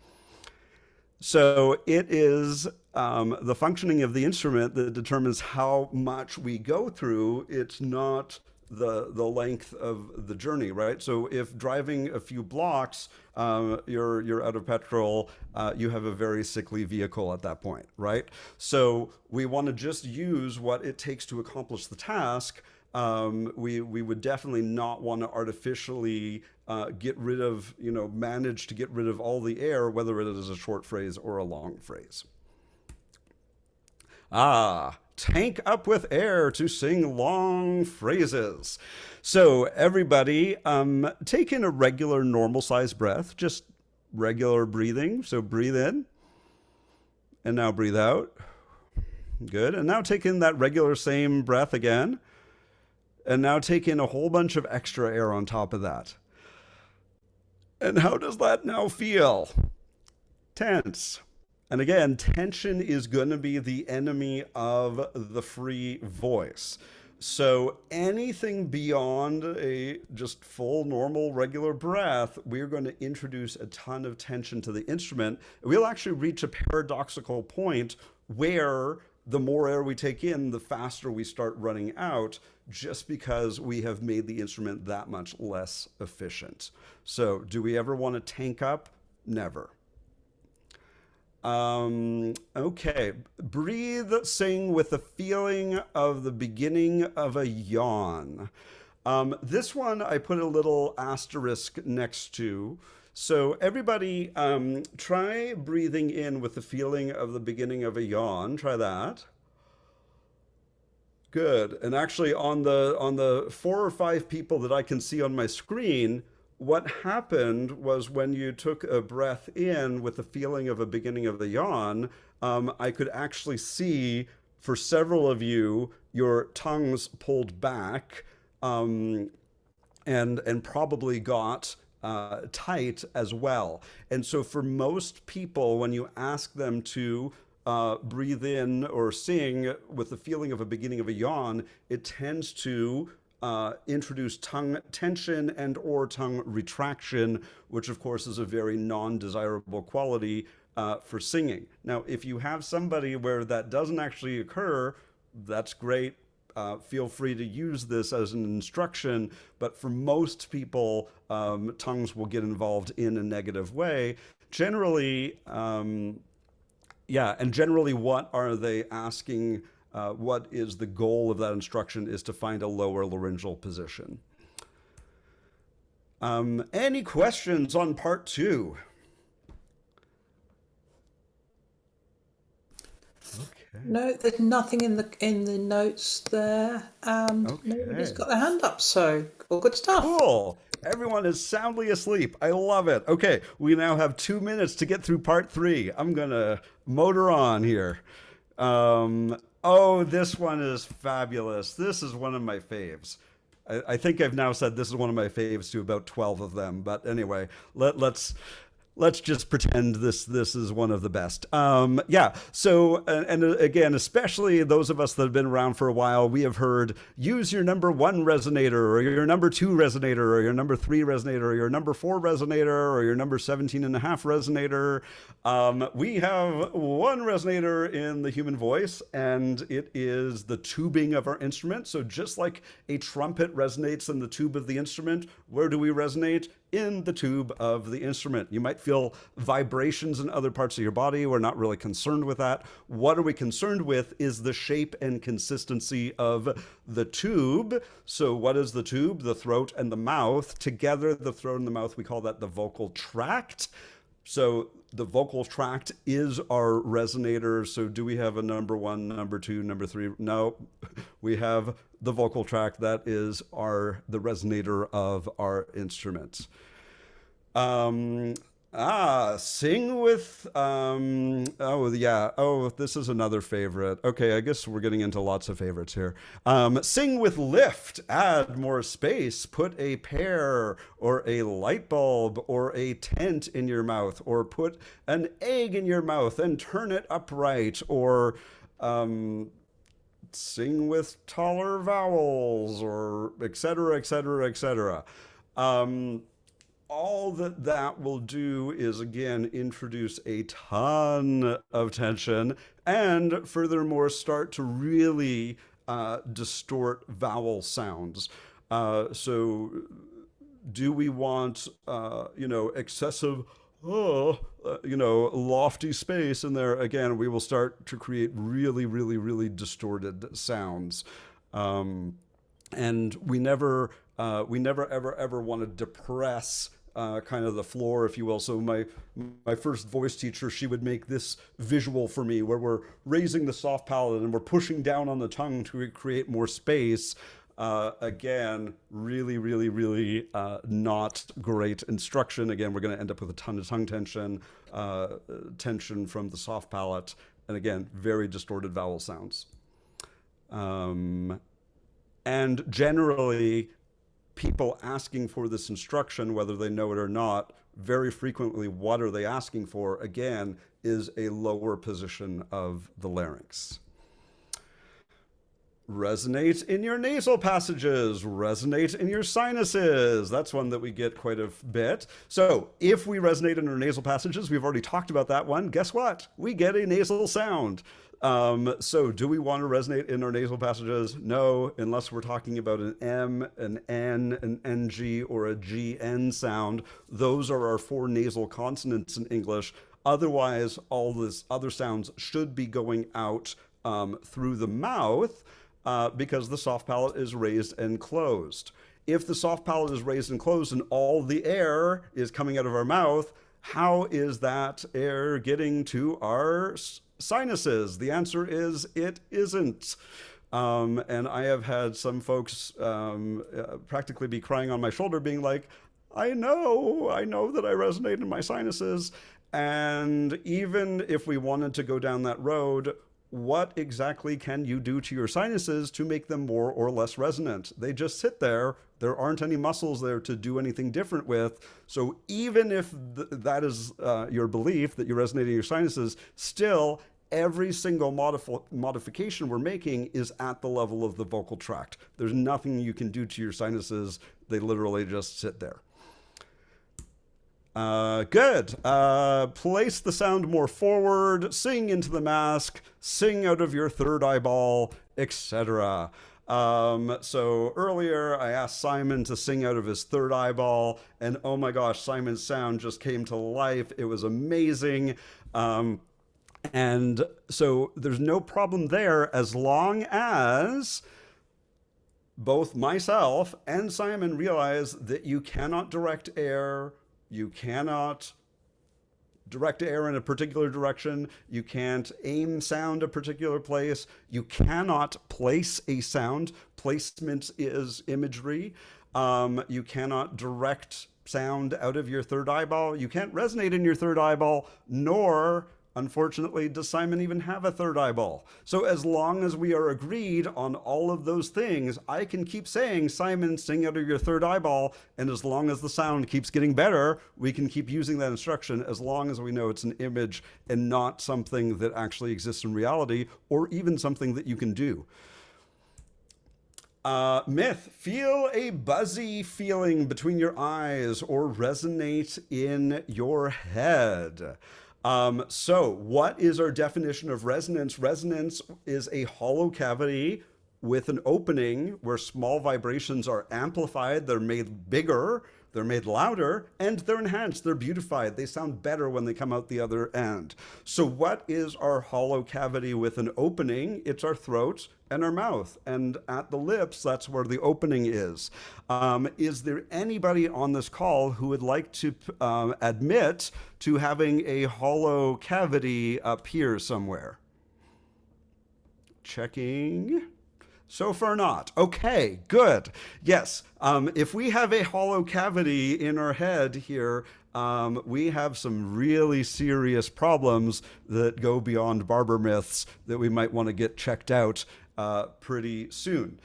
So it is the functioning of the instrument that determines how much we go through. It's not the length of the journey, right? So if driving a few blocks, you're out of petrol, you have a very sickly vehicle at that point, right? So we want to just use what it takes to accomplish the task. We would definitely not want to artificially get rid of, manage to get rid of all the air, whether it is a short phrase or a long phrase. Tank up with air to sing long phrases. So everybody, take in a regular normal sized breath, just regular breathing. So breathe in and now breathe out. Good. And now take in that regular same breath again. And now take in a whole bunch of extra air on top of that. And how does that now feel? Tense. And again, tension is going to be the enemy of the free voice. So anything beyond a just full, normal, regular breath, we're going to introduce a ton of tension to the instrument. We'll actually reach a paradoxical point where the more air we take in, the faster we start running out, just because we have made the instrument that much less efficient. So do we ever want to tank up? Never. Okay, breathe, sing with the feeling of the beginning of a yawn. This one I put a little asterisk next to. So everybody, try breathing in with the feeling of the beginning of a yawn. Try that. Good. And actually, on the 4 or 5 people that I can see on my screen, what happened was when you took a breath in with the feeling of a beginning of the yawn, I could actually see for several of you, your tongues pulled back, and probably got tight as well. And so for most people, when you ask them to breathe in or sing with the feeling of a beginning of a yawn, it tends to introduce tongue tension and or tongue retraction, which of course is a very non-desirable quality for singing. Now, if you have somebody where that doesn't actually occur, that's great. Feel free to use this as an instruction, but for most people, tongues will get involved in a negative way. Generally, and generally what are they asking? What is the goal of that instruction is to find a lower laryngeal position. Any questions on part 2? Okay. No, there's nothing in the notes there, and Okay. nobody's got their hand up, so all good stuff. Cool. Everyone is soundly asleep. I love it. Okay, we now have 2 minutes to get through part 3. I'm gonna motor on here. Oh, this one is fabulous. This is one of my faves. I think I've now said this is one of my faves to about 12 of them. But anyway, let's just pretend this is one of the best. So, and again, especially those of us that have been around for a while, we have heard use your number 1 resonator, or your number 2 resonator, or your number 3 resonator, or your number 4 resonator, or your number 17.5 resonator. We have one resonator in the human voice, and it is the tubing of our instrument. So just like a trumpet resonates in the tube of the instrument, where do we resonate? In the tube of the instrument. You might feel vibrations in other parts of your body. We're not really concerned with that. What are we concerned with is the shape and consistency of the tube. So what is the tube? The throat and the mouth. Together, the throat and the mouth, we call that the vocal tract. So the vocal tract is our resonator. So do we have a number 1, number 2, number 3? No, we have the vocal tract. That is the resonator of our instruments. Sing with, this is another favorite. Okay, I guess we're getting into lots of favorites here. Sing with lift, add more space, put a pear or a light bulb or a tent in your mouth, or put an egg in your mouth and turn it upright, or sing with taller vowels, or et cetera, et cetera, et cetera. all that that will do is, again, introduce a ton of tension and furthermore start to really distort vowel sounds. So do we want, excessive, lofty space in there? Again, we will start to create really, really, really distorted sounds. And we never, ever want to depress kind of the floor, if you will. So my first voice teacher, she would make this visual for me where we're raising the soft palate and we're pushing down on the tongue to create more space. Again, really, really, really not great instruction. Again, we're going to end up with a ton of tongue tension, tension from the soft palate, and again, very distorted vowel sounds. And generally, people asking for this instruction, whether they know it or not, very frequently, what are they asking for? Again, is a lower position of the larynx. Resonate in your nasal passages, resonate in your sinuses. That's one that we get quite a bit. So if we resonate in our nasal passages, we've already talked about that one. Guess what? We get a nasal sound. So do we want to resonate in our nasal passages? No, unless we're talking about an M, an N, an NG, or a GN sound. Those are our 4 nasal consonants in English. Otherwise, all these other sounds should be going out through the mouth because the soft palate is raised and closed. If the soft palate is raised and closed and all the air is coming out of our mouth, how is that air getting to our sinuses? The answer is it isn't. And I have had some folks practically be crying on my shoulder being like, I know that I resonate in my sinuses. And even if we wanted to go down that road, what exactly can you do to your sinuses to make them more or less resonant? They just sit there. There aren't any muscles there to do anything different with. So even if that is your belief that you're resonating in your sinuses, still every single modification we're making is at the level of the vocal tract. There's nothing you can do to your sinuses. They literally just sit there. Good. Place the sound more forward, sing into the mask, sing out of your third eyeball, etc. So earlier I asked Simon to sing out of his third eyeball, and oh my gosh, Simon's sound just came to life. It was amazing. And so there's no problem there as long as both myself and Simon realize that you cannot direct air. You cannot direct air in a particular direction. You can't aim sound a particular place. You cannot place a sound. Placement is imagery. You cannot direct sound out of your third eyeball. You can't resonate in your third eyeball, nor, unfortunately, does Simon even have a third eyeball. So as long as we are agreed on all of those things, I can keep saying, Simon, sing out of your third eyeball. And as long as the sound keeps getting better, we can keep using that instruction as long as we know it's an image and not something that actually exists in reality or even something that you can do. Myth, feel a buzzy feeling between your eyes or resonate in your head. So what is our definition of resonance? Resonance is a hollow cavity with an opening where small vibrations are amplified, they're made bigger, they're made louder, and they're enhanced, they're beautified. They sound better when they come out the other end. So what is our hollow cavity with an opening? It's our throat and our mouth. And at the lips, that's where the opening is. Is there anybody on this call who would like to admit to having a hollow cavity up here somewhere? Checking. So far not. Okay, good. Yes, if we have a hollow cavity in our head here, we have some really serious problems that go beyond barber myths that we might want to get checked out pretty soon.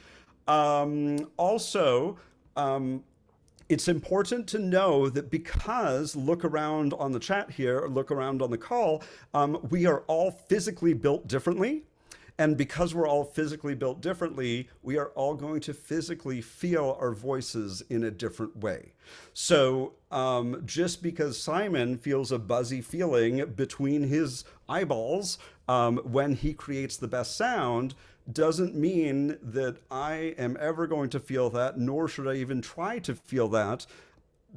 Also, it's important to know that because, look around on the chat here, look around on the call, we are all physically built differently. And because we're all physically built differently, we are all going to physically feel our voices in a different way. So just because Simon feels a buzzy feeling between his eyeballs when he creates the best sound, doesn't mean that I am ever going to feel that, nor should I even try to feel that.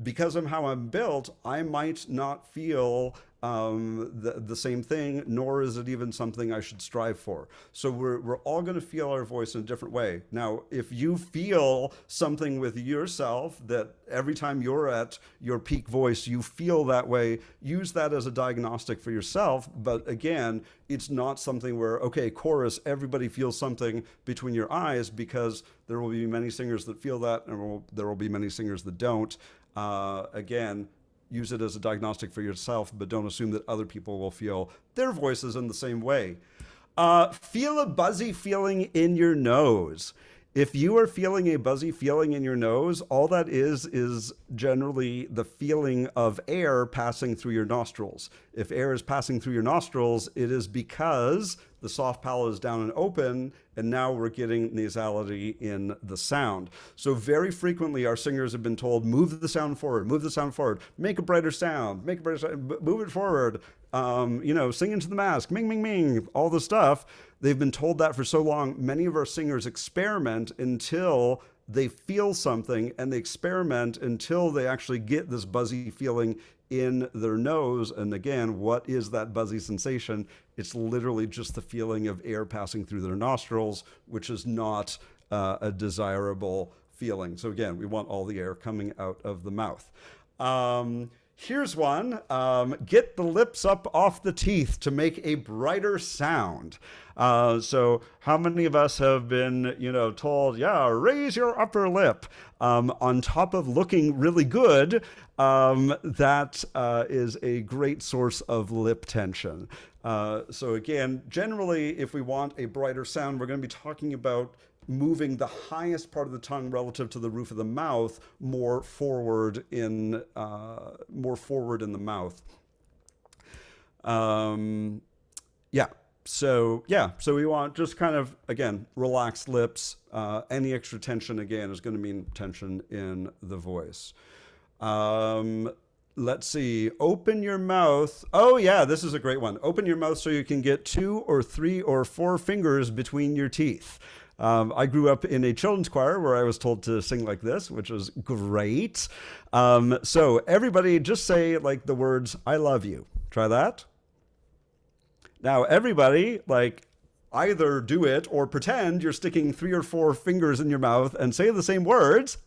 Because of how I'm built, I might not feel the same thing, nor is it even something I should strive for. So we're all going to feel our voice in a different way. Now, if you feel something with yourself that every time you're at your peak voice, you feel that way, use that as a diagnostic for yourself. But again, it's not something where, okay, chorus, everybody feels something between your eyes, because there will be many singers that feel that, and there will be many singers that don't. Again, use it as a diagnostic for yourself, but don't assume that other people will feel their voices in the same way. Feel a buzzy feeling in your nose. If you are feeling a buzzy feeling in your nose, all that is generally the feeling of air passing through your nostrils. If air is passing through your nostrils, it is because the soft palate is down and open, and now we're getting nasality in the sound. So very frequently our singers have been told, move the sound forward, make a brighter sound, move it forward, sing into the mask, ming, ming, ming, all the stuff. They've been told that for so long. Many of our singers experiment until they feel something, and they experiment until they actually get this buzzy feeling in their nose. And again, what is that buzzy sensation? It's literally just the feeling of air passing through their nostrils, which is not a desirable feeling. So again, we want all the air coming out of the mouth. Here's one. Get the lips up off the teeth to make a brighter sound. So how many of us have been, told, yeah, raise your upper lip, on top of looking really good? That is a great source of lip tension. So again, generally, if we want a brighter sound, we're going to be talking about moving the highest part of the tongue relative to the roof of the mouth more forward in the mouth. So we want just kind of, again, relaxed lips. Any extra tension, again, is going to mean tension in the voice. Let's see. Open your mouth. Oh yeah, this is a great one. Open your mouth so you can get 2 or 3 or 4 fingers between your teeth. I grew up in a children's choir where I was told to sing like this, which was great. So everybody just say like the words, I love you. Try that. Now everybody either do it or pretend you're sticking 3 or 4 fingers in your mouth and say the same words.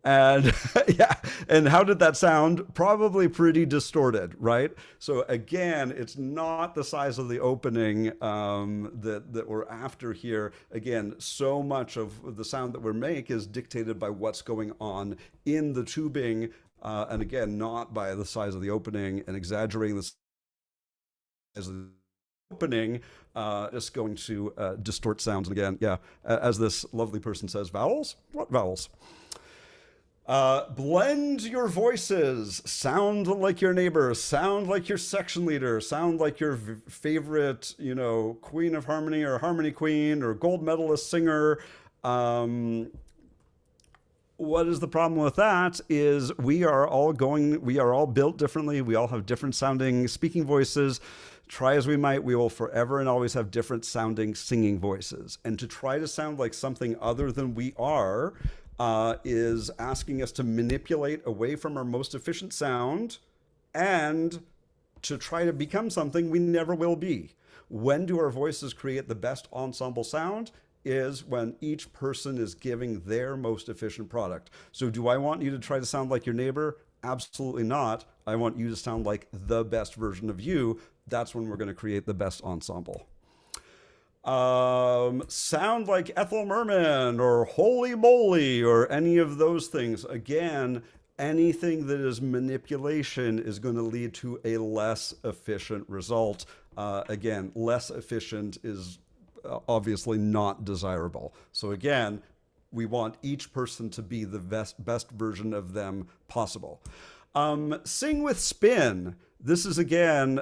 And yeah, and how did that sound? Probably pretty distorted, right? So again, it's not the size of the opening that we're after here. Again, so much of the sound that we make is dictated by what's going on in the tubing, and again, not by the size of the opening, and exaggerating the size of the opening is going to distort sounds. And again, yeah, as this lovely person says, vowels? What vowels? Blend your voices. Sound like your neighbor. Sound like your section leader. Sound like your favorite, Queen of Harmony or Harmony Queen or gold medalist singer. What is the problem with that is we are all built differently. We all have different sounding speaking voices. Try as we might, we will forever and always have different sounding singing voices. And to try to sound like something other than we are, is asking us to manipulate away from our most efficient sound and to try to become something we never will be. When do our voices create the best ensemble sound? Is when each person is giving their most efficient product. So do I want you to try to sound like your neighbor? Absolutely not. I want you to sound like the best version of you. That's when we're going to create the best ensemble. Sound like Ethel Merman or Holy Moly or any of those things. Again, anything that is manipulation is going to lead to a less efficient result. Again, less efficient is obviously not desirable. So again, we want each person to be the best version of them possible. Sing with spin. this is again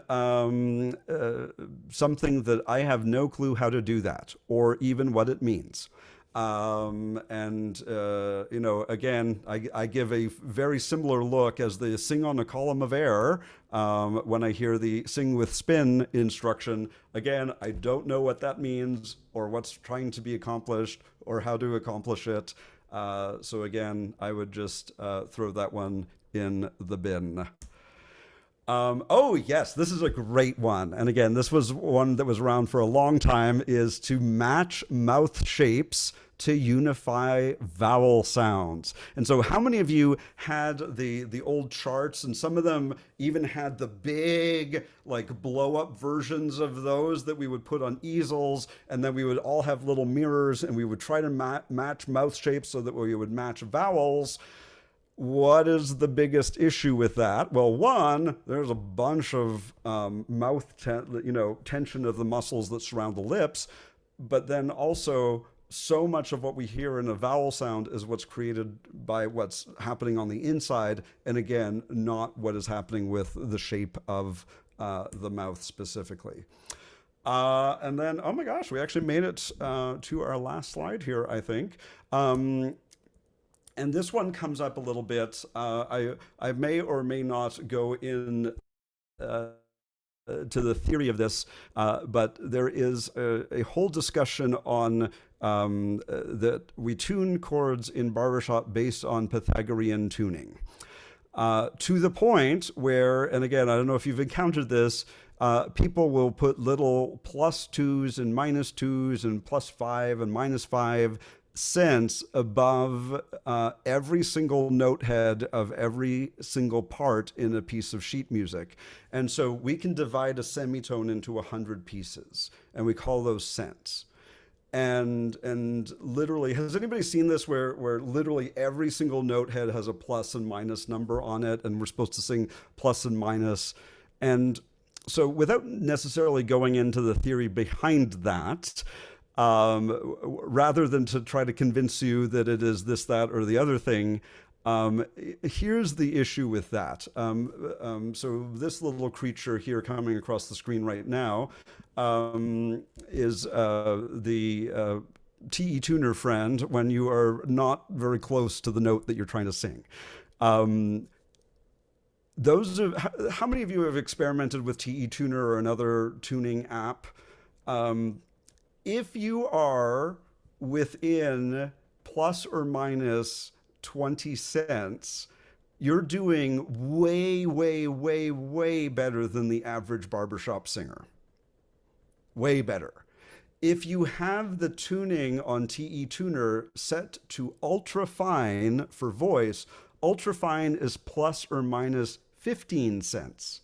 something that I have no clue how to do that or even what it means. Again, I give a very similar look as the sing on a column of air when I hear the sing with spin instruction. Again, I don't know what that means or what's trying to be accomplished or how to accomplish it. So again, I would just throw that one in the bin. Oh yes, this is a great one. And again, this was one that was around for a long time, is to match mouth shapes to unify vowel sounds. And so how many of you had the old charts, and some of them even had the big like blow up versions of those that we would put on easels, and then we would all have little mirrors and we would try to match mouth shapes so that we would match vowels. What is the biggest issue with that? Well, one, there's a bunch of tension of the muscles that surround the lips, but then also so much of what we hear in a vowel sound is what's created by what's happening on the inside, and again, not what is happening with the shape of the mouth specifically. And then, oh my gosh, we actually made it to our last slide here, I think. And this one comes up a little bit. I may or may not go in to the theory of this, but there is a whole discussion on that we tune chords in barbershop based on Pythagorean tuning. To the point where, and again, I don't know if you've encountered this, people will put little +2s and -2s and +5 and -5 cents above every single note head of every single part in a piece of sheet music. And so we can divide a semitone into 100 pieces, and we call those cents. And literally, has anybody seen this where literally every single note head has a plus and minus number on it, and we're supposed to sing plus and minus? And so without necessarily going into the theory behind that, rather than to try to convince you that it is this, that, or the other thing, here's the issue with that. So this little creature here coming across the screen right now is the TE tuner friend when you are not very close to the note that you're trying to sing. How many of you have experimented with TE Tuner or another tuning app? If you are within plus or minus 20 cents, you're doing way, way, way, way better than the average barbershop singer. Way better. If you have the tuning on TE Tuner set to ultra fine for voice, ultra fine is plus or minus 15 cents.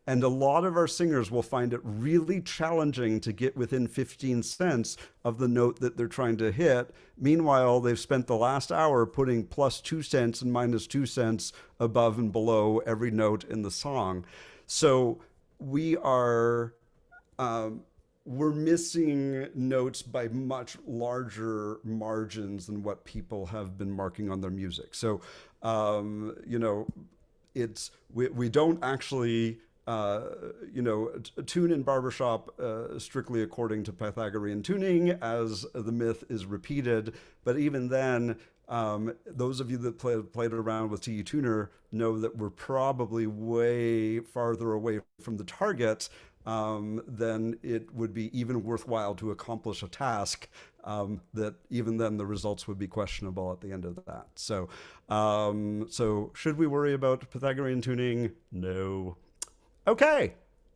And a lot of our singers will find it really challenging to get within 15 cents of the note that they're trying to hit. Meanwhile, they've spent the last hour putting plus 2 cents and minus 2 cents above and below every note in the song. So we're missing notes by much larger margins than what people have been marking on their music. So, we don't actually tune in barbershop strictly according to Pythagorean tuning, as the myth is repeated. But even then, those of you that played around with TE Tuner know that we're probably way farther away from the target then it would be even worthwhile to accomplish a task that even then the results would be questionable at the end of that. So, so should we worry about Pythagorean tuning? No. Okay,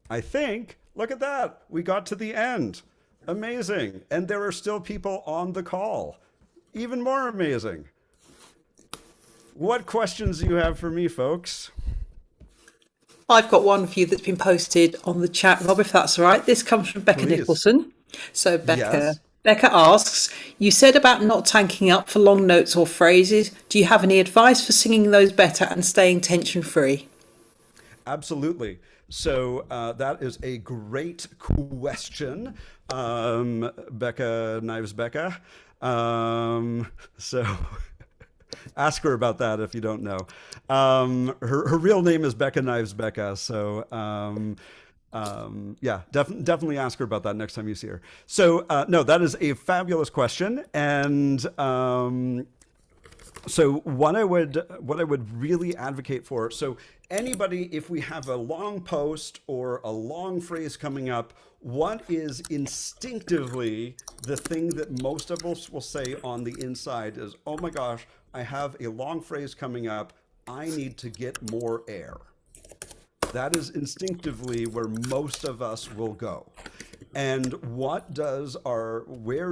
I think, look at that. We got to the end. Amazing. And there are still people on the call. Even more amazing. What questions do you have for me, folks? I've got one for you that's been posted on the chat, Rob, if that's all right. This comes from Becca Please. Nicholson. So Yes. Becca asks, you said about not tanking up for long notes or phrases. Do you have any advice for singing those better and staying tension-free? Absolutely. So that is a great question, Becca Knives Becca. So Ask her about that if you don't know. Her real name is Becca Knives Becca. So yeah, definitely ask her about that next time you see her. So no, that is a fabulous question, and so what I would really advocate for, so anybody, if we have a long post or a long phrase coming up, what is instinctively the thing that most of us will say on the inside is, oh my gosh, I have a long phrase coming up, I need to get more air. That is instinctively where most of us will go. And where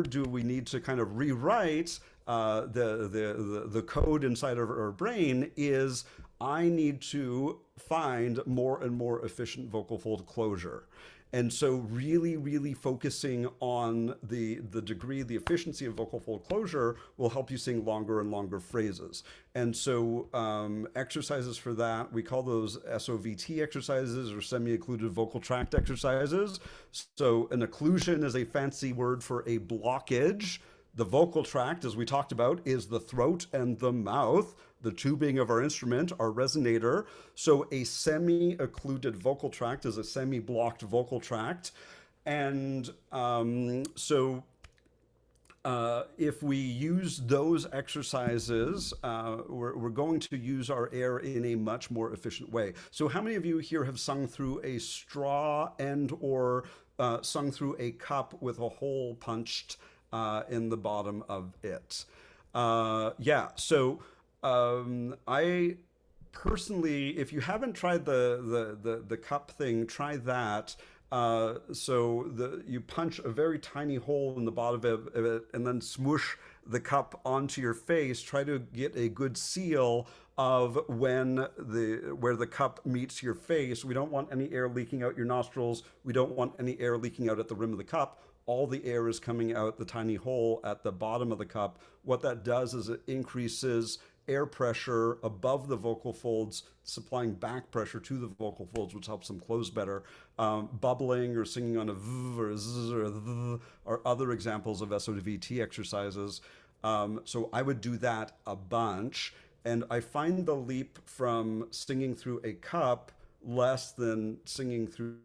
do we need to kind of rewrite the code inside of our brain is I need to find more and more efficient vocal fold closure. And so really, really focusing on the degree, the efficiency of vocal fold closure will help you sing longer and longer phrases. And so exercises for that, we call those SOVT exercises or semi-occluded vocal tract exercises. So an occlusion is a fancy word for a blockage. The vocal tract, as we talked about, is the throat and the mouth, the tubing of our instrument, our resonator. So a semi-occluded vocal tract is a semi-blocked vocal tract. And if we use those exercises, we're going to use our air in a much more efficient way. So how many of you here have sung through a straw and or sung through a cup with a hole punched in the bottom of it? Yeah, so I personally, if you haven't tried the cup thing, try that. You punch a very tiny hole in the bottom of it and then swoosh the cup onto your face. Try to get a good seal of where the cup meets your face. We don't want any air leaking out your nostrils. We don't want any air leaking out at the rim of the cup. All the air is coming out the tiny hole at the bottom of the cup. What that does is it increases air pressure above the vocal folds, supplying back pressure to the vocal folds, which helps them close better. Bubbling or singing on a v or a z or a th are other examples of SOVT exercises. So I would do that a bunch. And I find the leap from singing through a cup less than singing through,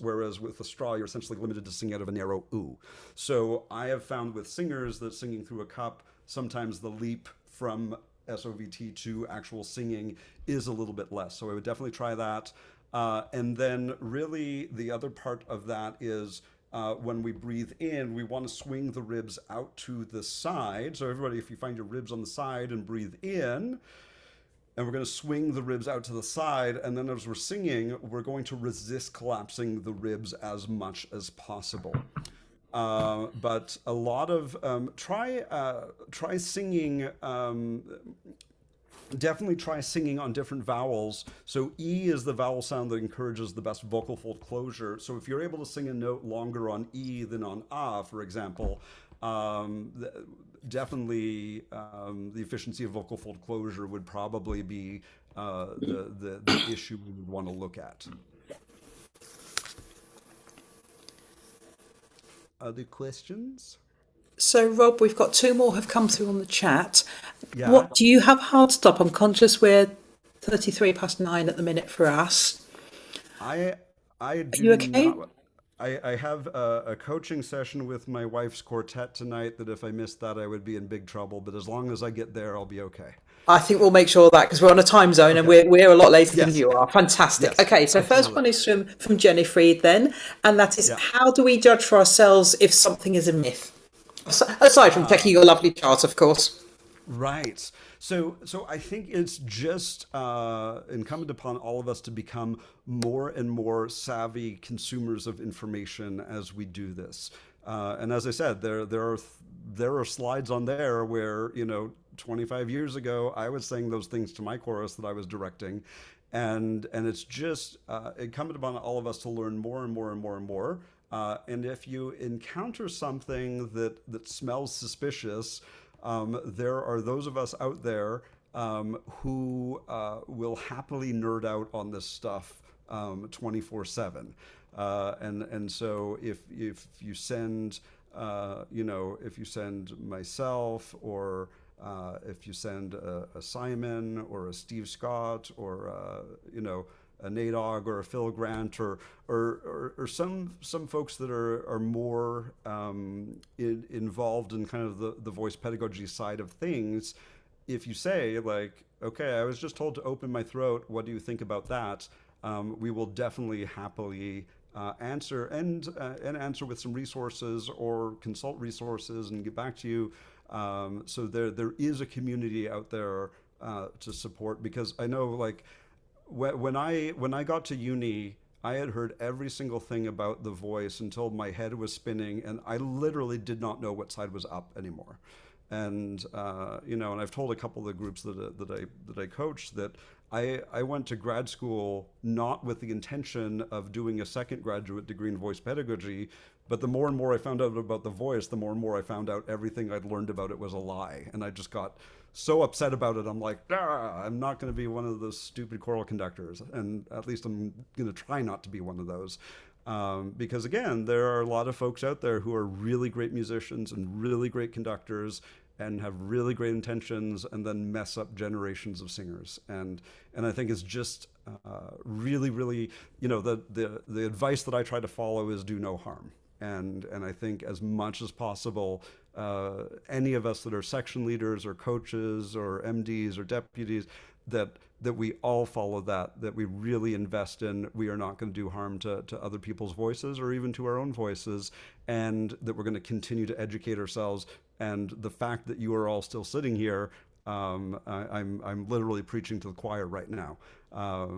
whereas with a straw, you're essentially limited to singing out of a narrow ooh. So I have found with singers that singing through a cup, sometimes the leap from SOVT to actual singing is a little bit less. So I would definitely try that. And then really the other part of that is when we breathe in, we want to swing the ribs out to the side. So everybody, if you find your ribs on the side and breathe in, and we're going to swing the ribs out to the side, and then as we're singing, we're going to resist collapsing the ribs as much as possible. But a lot of try singing. Definitely try singing on different vowels. So E is the vowel sound that encourages the best vocal fold closure. So if you're able to sing a note longer on E than on A, for example, definitely the efficiency of vocal fold closure would probably be the issue we would want to look at. Other questions? So, Rob, we've got two more have come through on the chat. Yeah. What do you have hard stop? I'm conscious we're 33 past 9 at the minute for us. I Are do you okay? not. I have a coaching session with my wife's quartet tonight that if I missed that, I would be in big trouble. But as long as I get there, I'll be okay. I think we'll make sure of that because we're on a time zone and Okay. we're a lot later than Yes. you are. Fantastic. Yes. Okay, so first Absolutely. one is from Jenny Freed then, and that is Yeah. how do we judge for ourselves if something is a myth? Aside from checking your lovely chart, of course. Right. So I think it's just incumbent upon all of us to become more and more savvy consumers of information as we do this. And as I said, there are slides on there where 25 years ago I was saying those things to my chorus that I was directing, and it's just incumbent upon all of us to learn more and more and more and more. And if you encounter something that smells suspicious, there are those of us out there who will happily nerd out on this stuff 24/7. And so if you send if you send myself, or if you send a Simon or a Steve Scott, or a Nadog or a Phil Grant, or some folks that are more involved in kind of the voice pedagogy side of things. If you say, like, okay, I was just told to open my throat, what do you think about that? We will definitely happily answer, and answer with some resources, or consult resources and get back to you. So there is a community out there to support, because I know, like, when I got to uni, I had heard every single thing about the voice until my head was spinning, and I literally did not know what side was up anymore. And and I've told a couple of the groups that I coach that I went to grad school not with the intention of doing a second graduate degree in voice pedagogy, but the more and more I found out about the voice, the more and more I found out everything I'd learned about it was a lie, and I just got so upset about it. I'm like, I'm not going to be one of those stupid choral conductors, and at least I'm going to try not to be one of those. Because again, there are a lot of folks out there who are really great musicians and really great conductors and have really great intentions, and then mess up generations of singers. And I think it's just really, really, the advice that I try to follow is do no harm. And I think as much as possible, any of us that are section leaders or coaches or MDs or deputies, that we all follow that we really invest in. We are not going to do harm to other people's voices, or even to our own voices, and that we're going to continue to educate ourselves. And the fact that you are all still sitting here, I'm literally preaching to the choir right now. I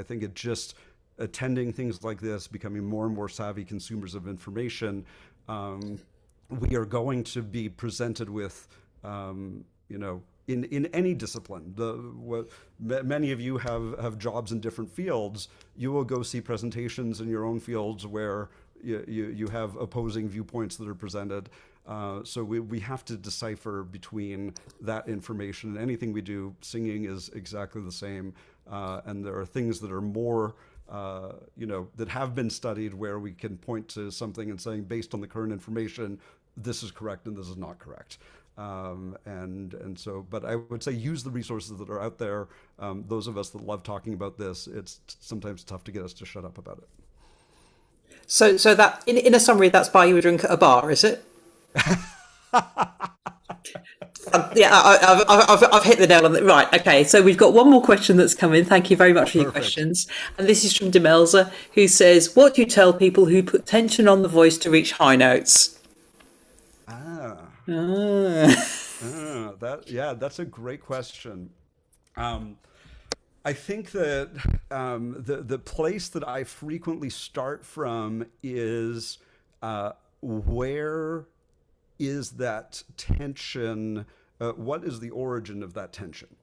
think it just, attending things like this, becoming more and more savvy consumers of information, we are going to be presented with, in any discipline. Many of you have jobs in different fields. You will go see presentations in your own fields where you have opposing viewpoints that are presented. So we have to decipher between that information, and anything we do. Singing is exactly the same. And there are things that are more, that have been studied, where we can point to something and saying, based on the current information, this is correct and this is not correct. But I would say use the resources that are out there. Those of us that love talking about this, it's sometimes tough to get us to shut up about it. So that, in a summary, that's buy you a drink at a bar, is it? Yeah, I've hit the nail on it. Right, okay. So we've got one more question that's come in. Thank you very much for your questions. And this is from Demelza, who says, "What do you tell people who put tension on the voice to reach high notes?" That's a great question. I think that the place that I frequently start from is, where is that tension? What is the origin of that tension?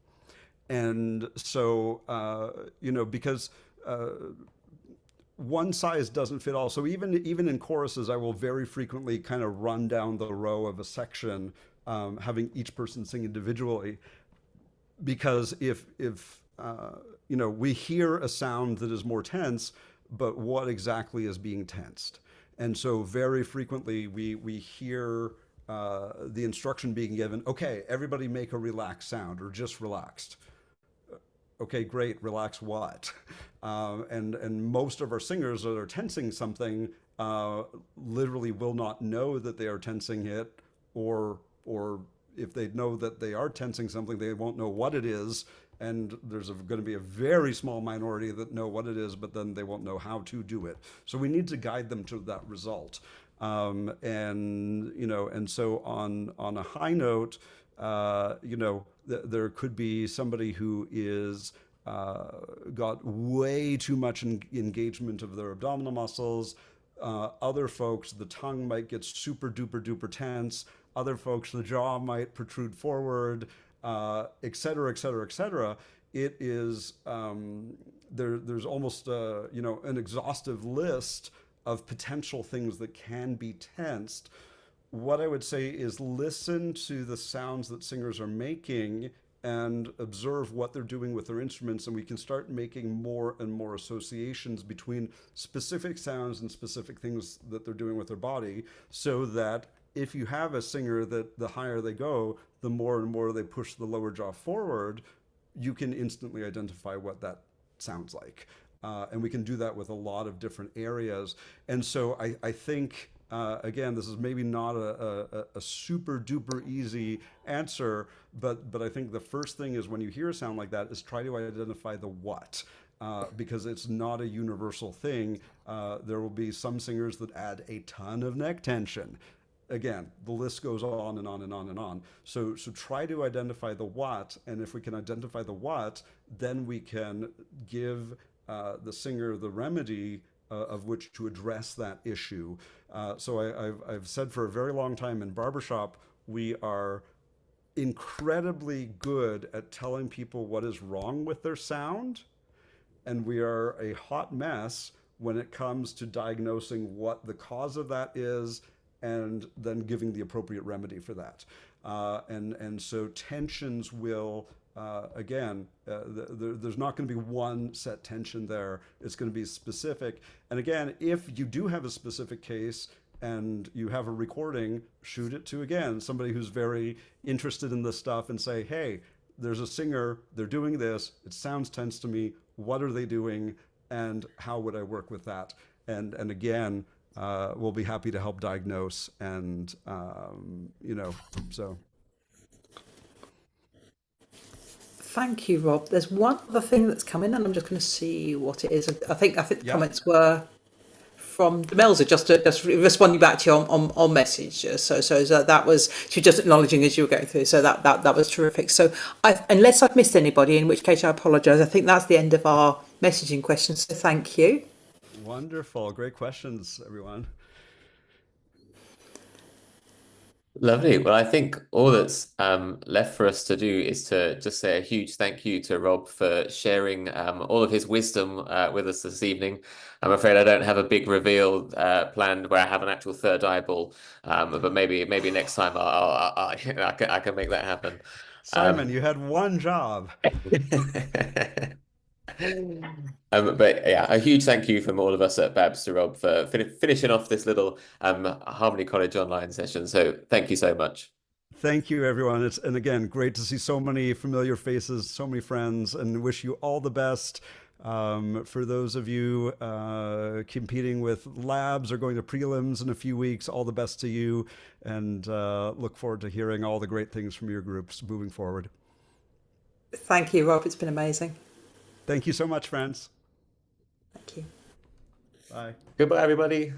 And so, because one size doesn't fit all. So even in choruses, I will very frequently kind of run down the row of a section, having each person sing individually, because if we hear a sound that is more tense, but what exactly is being tensed? And so very frequently we hear the instruction being given, okay, everybody make a relaxed sound, or just relaxed. Okay, great, relax what? And most of our singers that are tensing something literally will not know that they are tensing it, or if they know that they are tensing something, they won't know what it is. And there's going to be a very small minority that know what it is, but then they won't know how to do it. So we need to guide them to that result. And so on a high note, there could be somebody who is got way too much engagement of their abdominal muscles. Other folks, the tongue might get super duper duper tense. Other folks, the jaw might protrude forward, et cetera, et cetera, et cetera. It is, there's almost, an exhaustive list of potential things that can be tensed. What I would say is listen to the sounds that singers are making and observe what they're doing with their instruments, and we can start making more and more associations between specific sounds and specific things that they're doing with their body, so that if you have a singer that the higher they go, the more and more they push the lower jaw forward, you can instantly identify what that sounds like. And we can do that with a lot of different areas. And so I think, again, this is maybe not a super duper easy answer, but I think the first thing is when you hear a sound like that is try to identify the what. Because it's not a universal thing. There will be some singers that add a ton of neck tension. Again, the list goes on and on and on and on. So try to identify the what, and if we can identify the what, then we can give the singer the remedy of which to address that issue. So I've said for a very long time in Barbershop, we are incredibly good at telling people what is wrong with their sound, and we are a hot mess when it comes to diagnosing what the cause of that is and then giving the appropriate remedy for that. And so tensions will, there's not going to be one set tension there. It's going to be specific. And again, if you do have a specific case and you have a recording, shoot it to, again, somebody who's very interested in this stuff and say, hey, there's a singer, they're doing this, it sounds tense to me, what are they doing, and how would I work with that? And again, we'll be happy to help diagnose, and so. Thank you, Rob. There's one other thing that's come in, and I'm just going to see what it is. I think the comments were from Demelza, just responding back to you on message. So that was, she was just acknowledging as you were going through. So that was terrific. So unless I've missed anybody, in which case I apologise, I think that's the end of our messaging questions. So thank you. Wonderful. Great questions, everyone. Lovely. Well, I think all that's left for us to do is to just say a huge thank you to Rob for sharing all of his wisdom with us this evening. I'm afraid I don't have a big reveal planned where I have an actual third eyeball, but maybe next time I can make that happen. Simon, you had one job. But yeah, a huge thank you from all of us at Babs to Rob for finishing off this little Harmony College online session. So thank you so much. Thank you, everyone. And again, great to see so many familiar faces, so many friends, and wish you all the best. For those of you competing with labs or going to prelims in a few weeks, all the best to you, and look forward to hearing all the great things from your groups moving forward. Thank you, Rob. It's been amazing. Thank you so much, friends. Thank you. Bye. Goodbye, everybody.